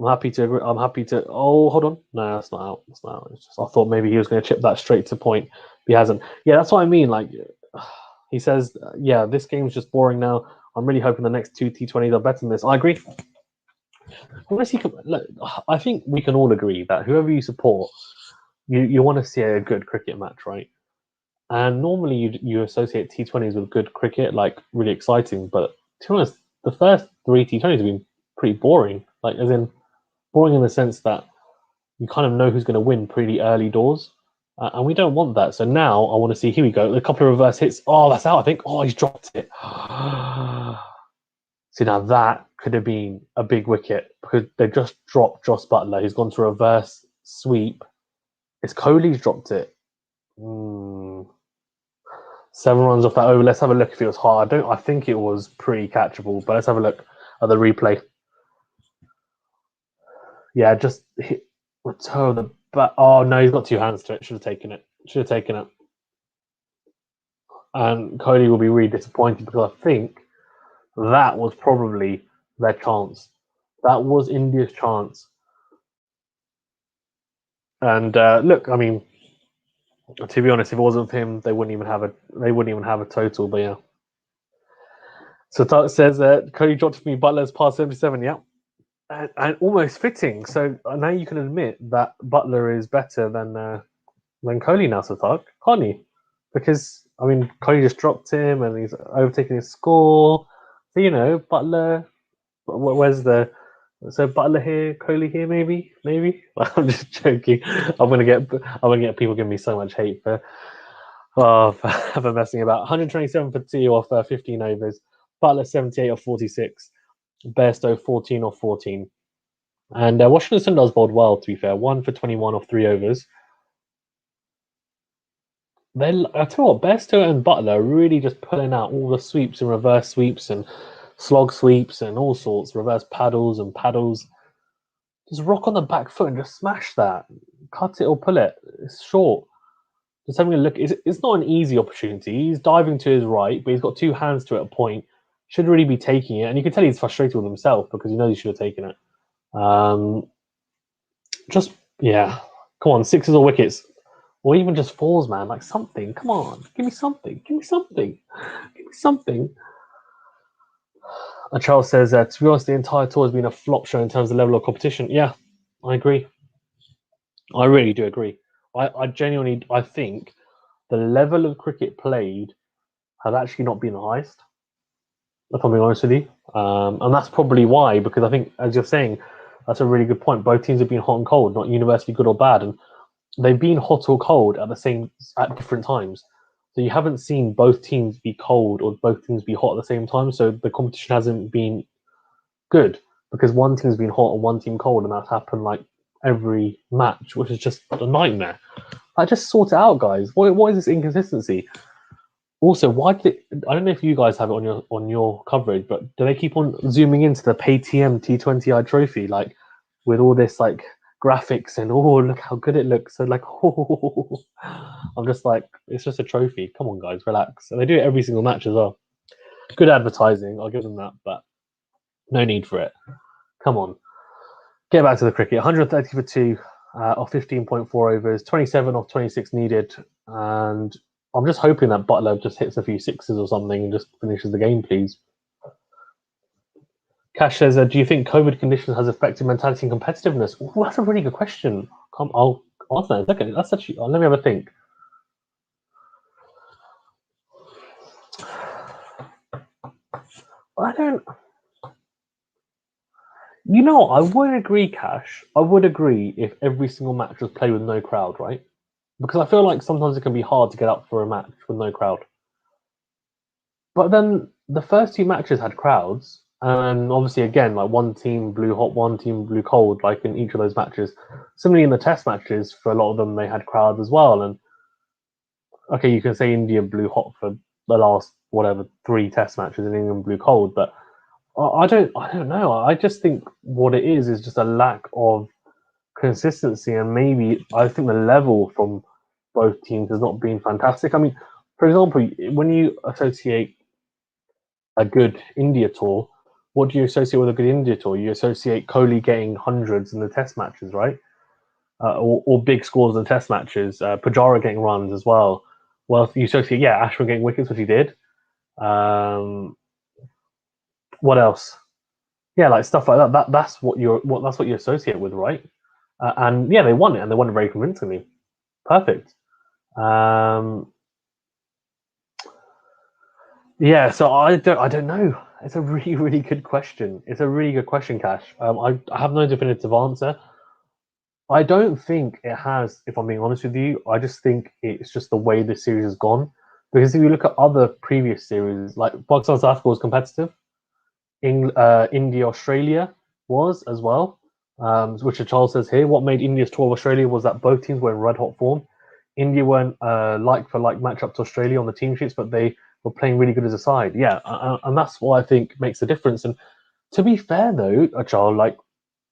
S1: happy to agree. Oh, hold on. No, that's not out. It's just, I thought maybe he was going to chip that straight to point. He hasn't. Yeah, that's what I mean. Like, he says, yeah, this game's just boring now. I'm really hoping the next 2 T20s are better than this. I agree. I think we can all agree that whoever you support, you want to see a good cricket match, right? And normally you associate T20s with good cricket, like really exciting. But to be honest, the first 3 T20s have been pretty boring. Like, as in, boring in the sense that you kind of know who's going to win pretty early doors. And we don't want that. So now I want to see, here we go, a couple of reverse hits. Oh, that's out, I think. Oh, he's dropped it. See, now that could have been a big wicket because they just dropped Joss Buttler. He's gone to reverse sweep. It's Kohli's dropped it. 7 runs off that over. Let's have a look if it was hard. I think it was pretty catchable, but let's have a look at the replay. Yeah, just hit the toe of the back. Oh, no, he's got 2 hands to it. Should have taken it. And Kohli will be really disappointed because I think that was probably their chance. That was India's chance. And look, I mean, to be honest, if it wasn't for him, they wouldn't even have a total. But yeah. So Tark says Kohli dropped for me. Butler's past 77. Yeah, and almost fitting. So now you can admit that Butler is better than Kohli now, so Tark, can't you? Because I mean, Kohli just dropped him, and he's overtaken his score. So you know, Butler. Where's the? So Butler here, Kohli here, maybe. I'm just joking. I'm gonna get people giving me so much hate for messing about. 127 for 2 off 15 overs. Butler 78 off 46. Bairstow 14 off 14. And Washington Sundars bowled well, to be fair. 1 for 21 off 3 overs. I tell you what, Bairstow and Butler are really just pulling out all the sweeps and reverse sweeps and slog sweeps and all sorts, reverse paddles. Just rock on the back foot and just smash that. Cut it or pull it. It's short. Just having a look. It's not an easy opportunity. He's diving to his right, but he's got 2 hands to it at a point. Should really be taking it. And you can tell he's frustrated with himself because he knows he should have taken it. Yeah. Come on, 6s or wickets. Or even just 4s, man. Like something. Come on. Give me something. And Charles says, to be honest, the entire tour has been a flop show in terms of level of competition. Yeah, I agree. I really do agree. I genuinely think the level of cricket played has actually not been the highest, if I'm being honest with you. And that's probably why, because I think, as you're saying, that's a really good point. Both teams have been hot and cold, not universally good or bad. And they've been hot or cold at different times. So you haven't seen both teams be cold or both teams be hot at the same time. So the competition hasn't been good because one team's been hot and one team cold, and that's happened like every match, which is just a nightmare. I just sort it out, guys. What is this inconsistency? Also, I don't know if you guys have it on your coverage, but do they keep on zooming into the Paytm T20I trophy, like with all this like graphics and look how good it looks? So like, I'm just like, it's just a trophy. Come on, guys, relax. And they do it every single match as well. Good advertising, I'll give them that, but no need for it. Come on, get back to the cricket. 130 for 2 off 15.4 overs, 27 off 26 needed, and I'm just hoping that Butler just hits a few 6s or something and just finishes the game, please. Cash says, do you think COVID conditions has affected mentality and competitiveness? Ooh, that's a really good question. I'll answer that in a second. That's actually, let me have a think. I would agree, Cash. I would agree if every single match was played with no crowd, right? Because I feel like sometimes it can be hard to get up for a match with no crowd. But then the first 2 matches had crowds, and obviously again, like one team blew hot, one team blew cold, like in each of those matches. Similarly in the test matches, for a lot of them, they had crowds as well. And okay, you can say India blew hot for the last 3 test matches, and England blew cold, but I don't know. I just think what it is just a lack of consistency, and maybe I think the level from both teams has not been fantastic. I mean, for example, when you associate a good India tour, what do you associate with a good India tour? You associate Kohli getting hundreds in the test matches, right? Or big scores in the test matches. Pujara getting runs as well. Well, you associate, Ashwin getting wickets, which he did. What else? Yeah, like stuff like that. That's what you associate with, right? And yeah, they won it, and they won it very convincingly. Perfect. Yeah, so I don't know. It's a really, really good question. It's a really good question, Cash. I have no definitive answer. I don't think it has, if I'm being honest with you. I just think it's just the way the series has gone. Because if you look at other previous series, like Pakistan South Africa was competitive, India Australia was as well. Which Charles says here, what made India's tour of Australia was that both teams were in red hot form. India weren't like for like match up to Australia on the team sheets, but they were playing really good as a side. Yeah, and that's what I think makes the difference. And to be fair though, Charles, like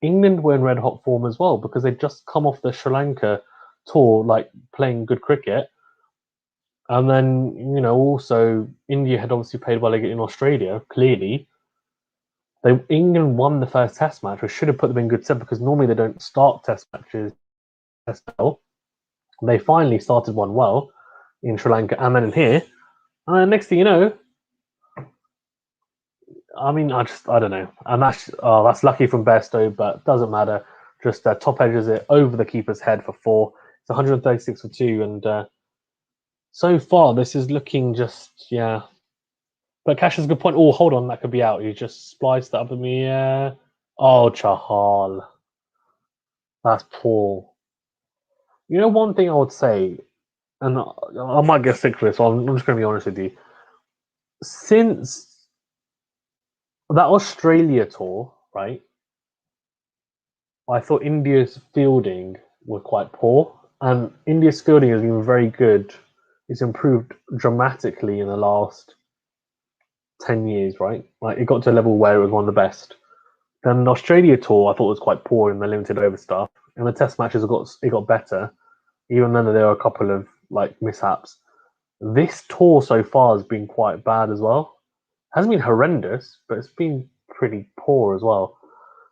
S1: England were in red hot form as well because they'd just come off the Sri Lanka tour, like playing good cricket. And then, also India had obviously played well in Australia, clearly. England won the first test match, which should have put them in good stead because normally they don't start test matches well. They finally started one well in Sri Lanka and then in here. And then next thing you know, I mean, I don't know. And that's lucky from Bairstow, but doesn't matter. Just top edges it over the keeper's head for 4. It's 136 for 2. And so far, this is looking just, yeah. But Cash has a good point. Oh, hold on. That could be out. He just spliced that up in the air. Oh, Chahal. That's poor. One thing I would say, and I might get sick for this, so I'm just going to be honest with you. Since that Australia tour, right, I thought India's fielding were quite poor, and India's fielding has been very good. It's improved dramatically in the last 10 years, right? Like it got to a level where it was one of the best. Then the Australia tour, I thought was quite poor in the limited over stuff. And the test matches it got better, even though there were a couple of like mishaps. This tour so far has been quite bad as well. It hasn't been horrendous, but it's been pretty poor as well.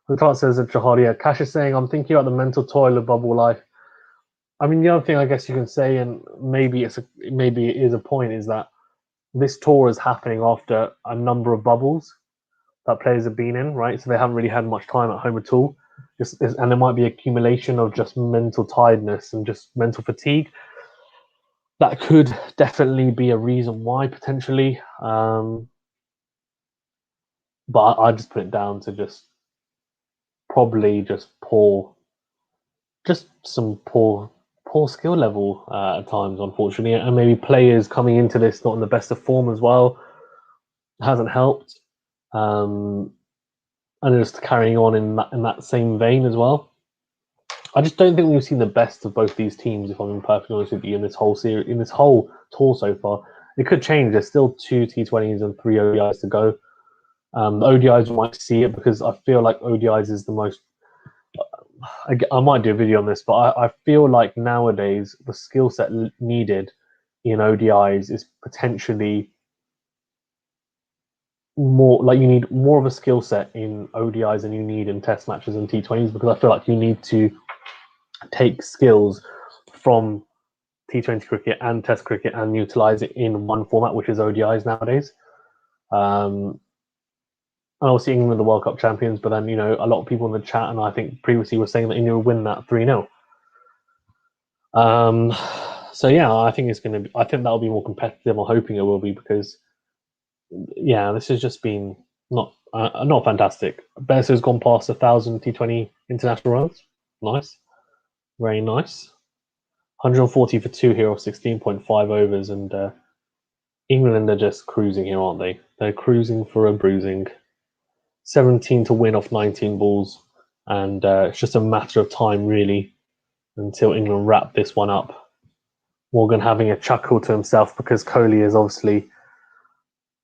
S1: The chart says that Jahadia Cash is saying, I'm thinking about the mental toil of bubble life. I mean, the other thing I guess you can say, and maybe it is a point, is that this tour is happening after a number of bubbles that players have been in, right? So they haven't really had much time at home at all. And there might be accumulation of just mental tiredness and just mental fatigue. That could definitely be a reason why, potentially. But I just put it down to just probably just some poor skill level at times, unfortunately, and maybe players coming into this not in the best of form as well hasn't helped. And just carrying on in that same vein as well. I just don't think we've seen the best of both these teams, if I'm perfectly honest with you, in this whole series, in this whole tour so far. It could change. There's still 2 T20s and 3 ODIs to go. The ODIs we might see it because I feel like ODIs is the most. I might do a video on this, but I feel like nowadays the skill set needed in ODIs is potentially more like you need more of a skill set in ODIs than you need in test matches and T20s because I feel like you need to take skills from T20 cricket and Test cricket and utilize it in one format, which is ODIs nowadays. And obviously England are the World Cup champions, but then a lot of people in the chat and I think previously were saying that India will win that 3-0. So yeah, I think I think that'll be more competitive. I'm hoping it will be because yeah, this has just been not fantastic. Bearsto's gone past 1,000 T20 international runs. Nice, very nice. 140 for 2 here off 16.5 overs, and England are just cruising here, aren't they? They're cruising for a bruising. 17 to win off 19 balls, and it's just a matter of time, really, until England wrap this one up. Morgan having a chuckle to himself because Kohli is obviously.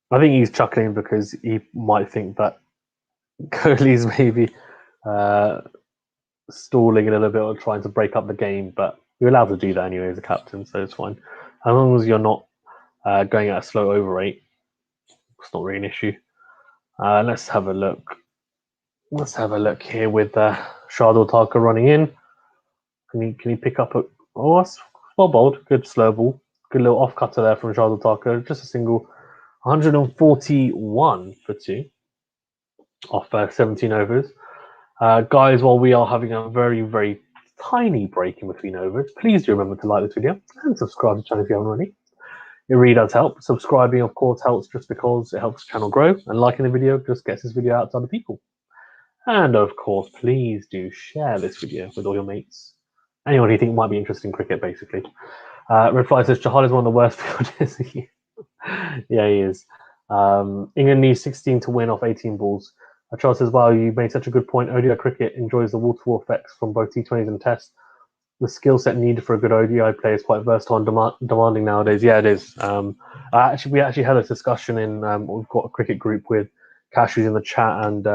S1: I think he's chuckling because he might think that Kohli's maybe stalling a little bit or trying to break up the game, but you're allowed to do that anyway as a captain, so it's fine. As long as you're not going at a slow over rate, it's not really an issue. Let's have a look. Let's have a look here with Shardul Thakur running in. Can he pick up a? Oh, that's well bowled. Good slow ball. Good little off cutter there from Shardul Thakur. Just a single. 141 for 2 off 17 overs. Guys, while we are having a very, very tiny break in between overs, please do remember to like this video and subscribe to the channel if you haven't already. It really does help. Subscribing, of course, helps just because it helps the channel grow, and liking the video just gets this video out to other people. And of course, please do share this video with all your mates. Anyone you think might be interested in cricket, basically. Red Fly says Chahal is one of the worst fielders. Yeah, he is. England needs 16 to win off 18 balls. Charles says, wow, you made such a good point. ODI cricket enjoys the wall-to-wall effects from both T20s and Tests. The skill set needed for a good ODI player is quite versatile and demanding nowadays. Yeah, it is. We actually had a discussion in, we've got a cricket group with Cashews in the chat and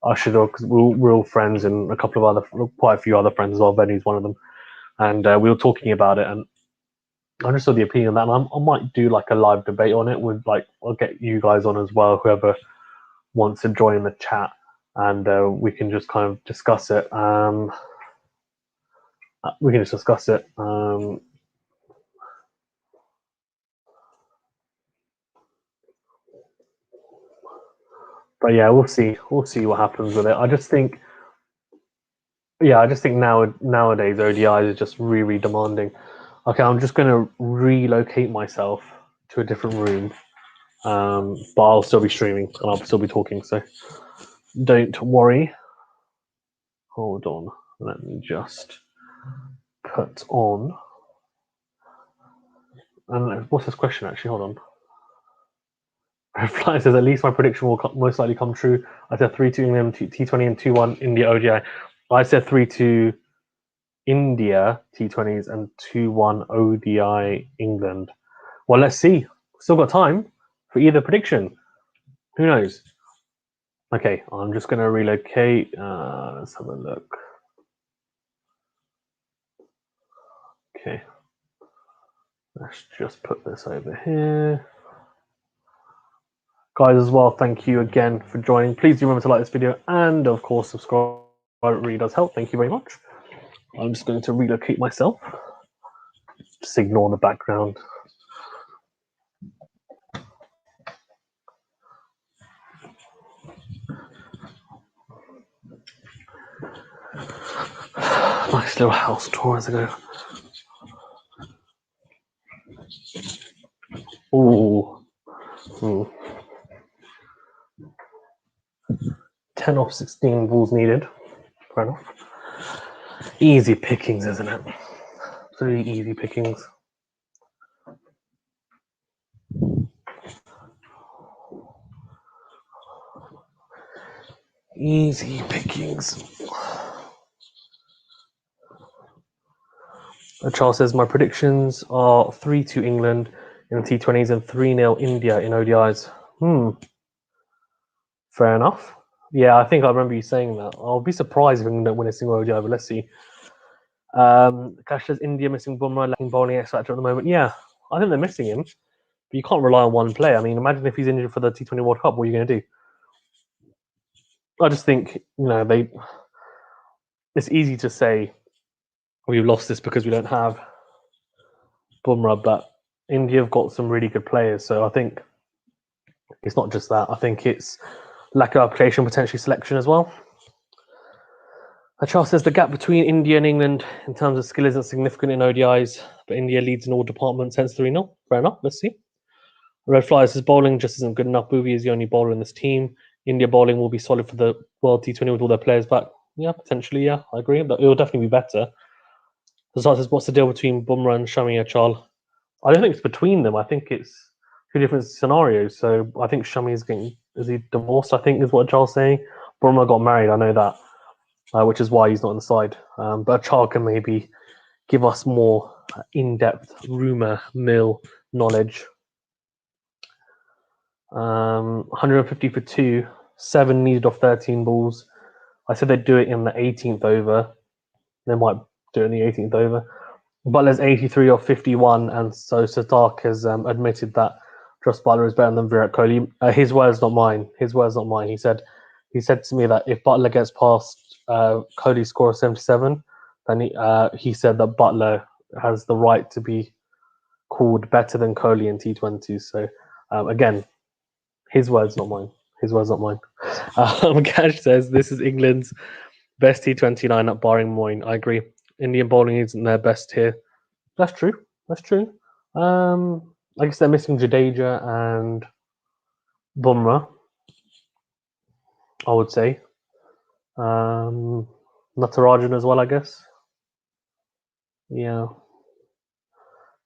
S1: Usher, because we're all friends, and a couple of quite a few other friends as well. Benny's one of them. And we were talking about it, and I just saw the opinion of that, and I might do like a live debate on it with, like, I'll get you guys on as well, whoever wants to join the chat, and we can just kind of discuss it. We can just discuss it. But yeah, we'll see. We'll see what happens with it. I just think nowadays ODIs are just really demanding. Okay, I'm just going to relocate myself to a different room, but I'll still be streaming and I'll still be talking. So don't worry. Hold on. Let me just put on. And what's this question actually? Hold on. Fly says, at least my prediction will most likely come true. I said 3-2 England, T20 and 2-1 India ODI. I said 3-2 India T20s and 2-1 ODI England. Well, let's see. Still got time for either prediction. Who knows? Okay, I'm just going to relocate. Let's have a look. Okay. Let's just put this over here. Guys, as well, thank you again for joining. Please do remember to like this video and, of course, subscribe. It really does help. Thank you very much. I'm just going to relocate myself. Just ignore the background. Nice little house tour as I go. Ooh. 10 off 16 balls needed. Fair enough. Easy pickings, isn't it? Absolutely easy pickings. Easy pickings. Charles says, my predictions are 3-2 England in the T20s and 3-0 India in ODIs. Fair enough. Yeah, I think I remember you saying that. I'll be surprised if England don't win a single ODI, but let's see. Cash says, India missing Bumrah, lacking bowling X factor at the moment. Yeah, I think they're missing him. But you can't rely on one player. I mean, imagine if he's injured for the T20 World Cup. What are you going to do? I just think, it's easy to say we've lost this because we don't have Bumrah, but India have got some really good players. So I think it's not just that. I think it's lack of application, potentially selection as well. Charles says the gap between India and England in terms of skill isn't significant in ODIs, but India leads in all departments, hence 3-0. Fair enough. Let's see. Red Fly says bowling just isn't good enough. Bhuvi is the only bowler in this team. India bowling will be solid for the World T20 with all their players back. Yeah, potentially. Yeah, I agree. But it will definitely be better. The start says, what's the deal between Bumrah and Shami Achal? I don't think it's between them. I think it's two different scenarios. So I think Shami is he divorced? I think is what Achal's saying. Bumrah got married. I know that, which is why he's not on the side. But Achal can maybe give us more in-depth rumor mill knowledge. 150 for 2, 7 needed off 13 balls. I said they'd do it in the 18th over. They might do it in the 18th over. Butler's 83 off 51, and so Sadak has admitted that Josh Butler is better than Virat Kohli. His words, not mine. His words, not mine. He said to me that if Butler gets past Kohli's score of 77, then he said that Butler has the right to be called better than Kohli in T20s. So again, his words, not mine. His words, not mine. Cash says this is England's best T20 lineup, barring Moyne. I agree. Indian bowling isn't their best here. That's true. That's true. I guess they're missing Jadeja and Bumrah, I would say. Natarajan as well, I guess. Yeah.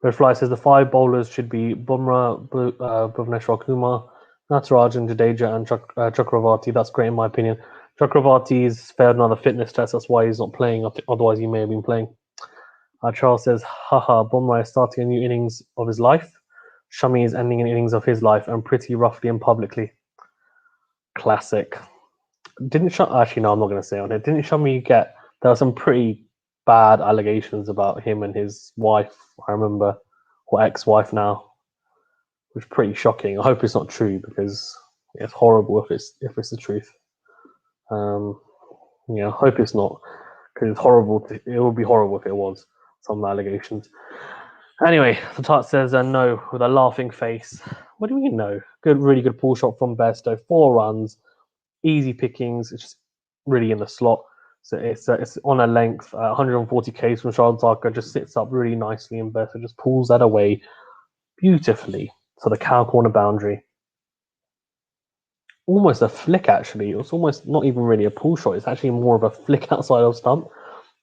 S1: Red Fly says the 5 bowlers should be Bumrah, Bhuvneshwar Kumar, Natarajan, Jadeja, and Chakravarti. That's great in my opinion. Chakravarti's failed another fitness test. That's why he's not playing. Otherwise, he may have been playing. Charles says, haha, Bumrah is starting a new innings of his life. Shami is ending an innings of his life, and pretty roughly and publicly. Classic. Actually, no, I'm not going to say on it. Didn't Shami get... There were some pretty bad allegations about him and his wife, I remember, or ex-wife now, which is pretty shocking. I hope it's not true, because it's horrible if it's the truth. Yeah, I hope it's not, because it's horrible. It would be horrible if it was some allegations. Anyway, the Tart says no with a laughing face. What do we know? Really good pull shot from Bairstow. 4 runs, easy pickings. It's just really in the slot. So it's on a length, 140 k's from Charles Darker. Just sits up really nicely, and Bairstow just pulls that away beautifully to the cow corner boundary. Almost a flick, actually. It was almost not even really a pull shot. It's actually more of a flick outside of stump.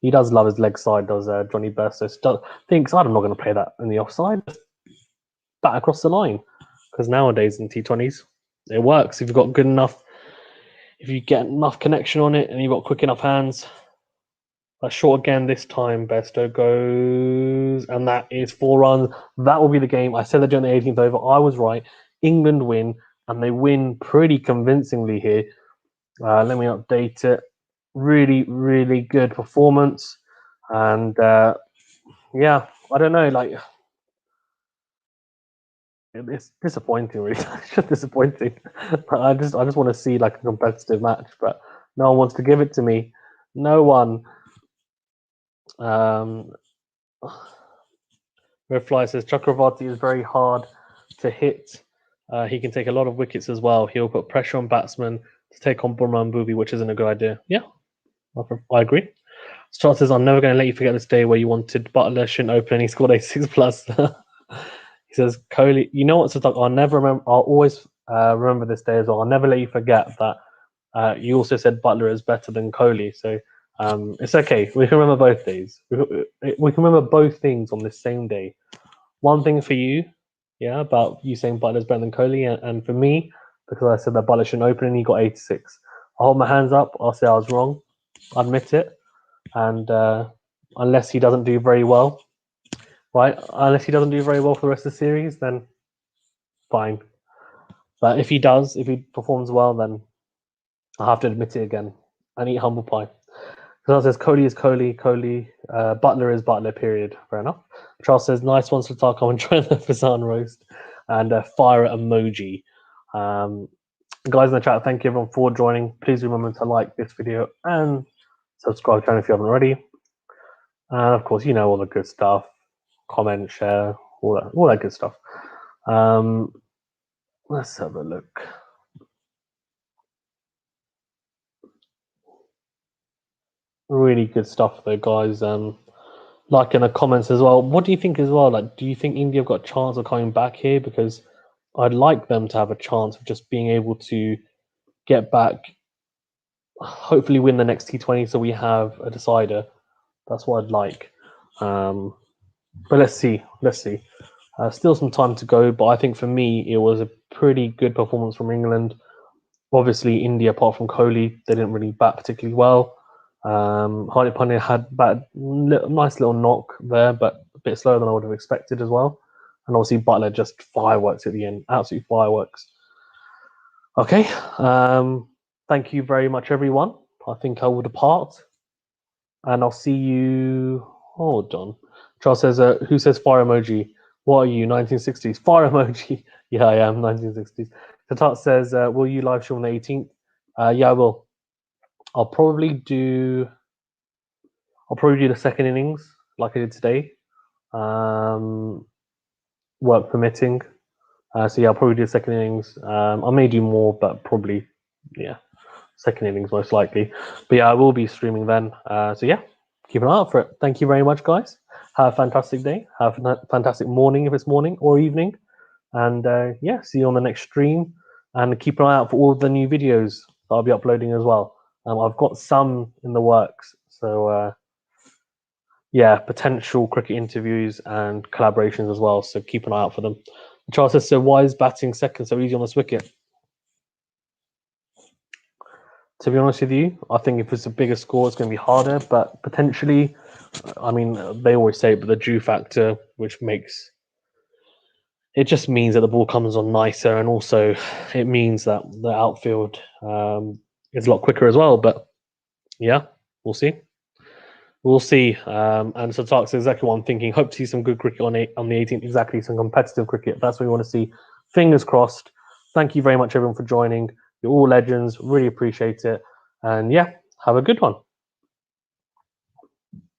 S1: He does love his leg side, does Johnny Bairstow. Thinks, I'm not going to play that in the offside. Bat across the line. Because nowadays in T20s, it works. If you've got good enough, if you get enough connection on it and you've got quick enough hands. That's short again this time. Bairstow goes, and that is 4 runs. That will be the game. I said that during the 18th over. I was right. England win, and they win pretty convincingly here. Let me update it. Really, really good performance. And yeah, I don't know, like, it's disappointing, really. It's just disappointing. I just want to see like a competitive match, but no one wants to give it to me. No one. Red Fly says Chakravarti is very hard to hit. He can take a lot of wickets as well. He'll put pressure on batsmen to take on Bumrah and Bhuvi, which isn't a good idea. Yeah, I agree. Strauss says, I'm never going to let you forget this day where you wanted Butler shouldn't open and he scored 86 plus. He says, Kohli, you know what's I'll never remember. I'll always remember this day as well. I'll never let you forget that you also said Butler is better than Kohli. So it's okay. We can remember both days. We can remember both things on the same day. One thing for you, yeah, about you saying Butler's better than Kohli, and for me, because I said that Butler shouldn't open and he got 86. I'll hold my hands up. I'll say I was wrong. I admit it. And unless he doesn't do very well, right? Unless he doesn't do very well for the rest of the series, then fine. But if he does, if he performs well, then I'll have to admit it again and eat humble pie. Charles says Kohli is Kohli, Butler is Butler, period. Fair enough. Charles says, nice one, Slatako, and try the Fazan roast. And fire emoji. Guys in the chat, thank you everyone for joining. Please remember to like this video and subscribe to the channel if you haven't already. And of course, you know all the good stuff. Comment, share, all that good stuff. Let's have a look. Really good stuff though, guys. Like in the comments as well. What do you think as well? Like, do you think India have got a chance of coming back here? Because I'd like them to have a chance of just being able to get back, hopefully win the next T20 so we have a decider. That's what I'd like. But let's see. Still some time to go, but I think for me, it was a pretty good performance from England. Obviously, India, apart from Kohli, they didn't really bat particularly well. Hardik Pandya had nice little knock there, but a bit slower than I would have expected as well. And obviously, Butler just fireworks at the end. Absolute fireworks. Okay. Thank you very much, everyone. I think I will depart. And I'll see you... Hold on. Charles says, who says fire emoji? What are you, 1960s? Fire emoji. Yeah, I am, 1960s. Tatat says, will you live stream on the 18th? Yeah, I will. I'll probably do the second innings like I did today. Work permitting. So yeah, I'll probably do the second innings. I may do more, but probably, yeah, second innings most likely. But yeah, I will be streaming then. So yeah, keep an eye out for it. Thank you very much, guys. Have a fantastic day. Have a fantastic morning if it's morning or evening. And yeah, see you on the next stream. And keep an eye out for all of the new videos that I'll be uploading as well. I've got some in the works. So yeah, potential cricket interviews and collaborations as well. So keep an eye out for them. Charles says, so why is batting second so easy on this wicket? To be honest with you, I think if it's a bigger score, it's going to be harder. But potentially, I mean, they always say, but the dew factor, which makes it just means that the ball comes on nicer, and also it means that the outfield is a lot quicker as well. But yeah, we'll see. We'll see. And so Tark's exactly what I'm thinking. Hope to see some good cricket on the 18th. Exactly, some competitive cricket. That's what we want to see. Fingers crossed. Thank you very much, everyone, for joining. You're all legends. Really appreciate it. And yeah, have a good one.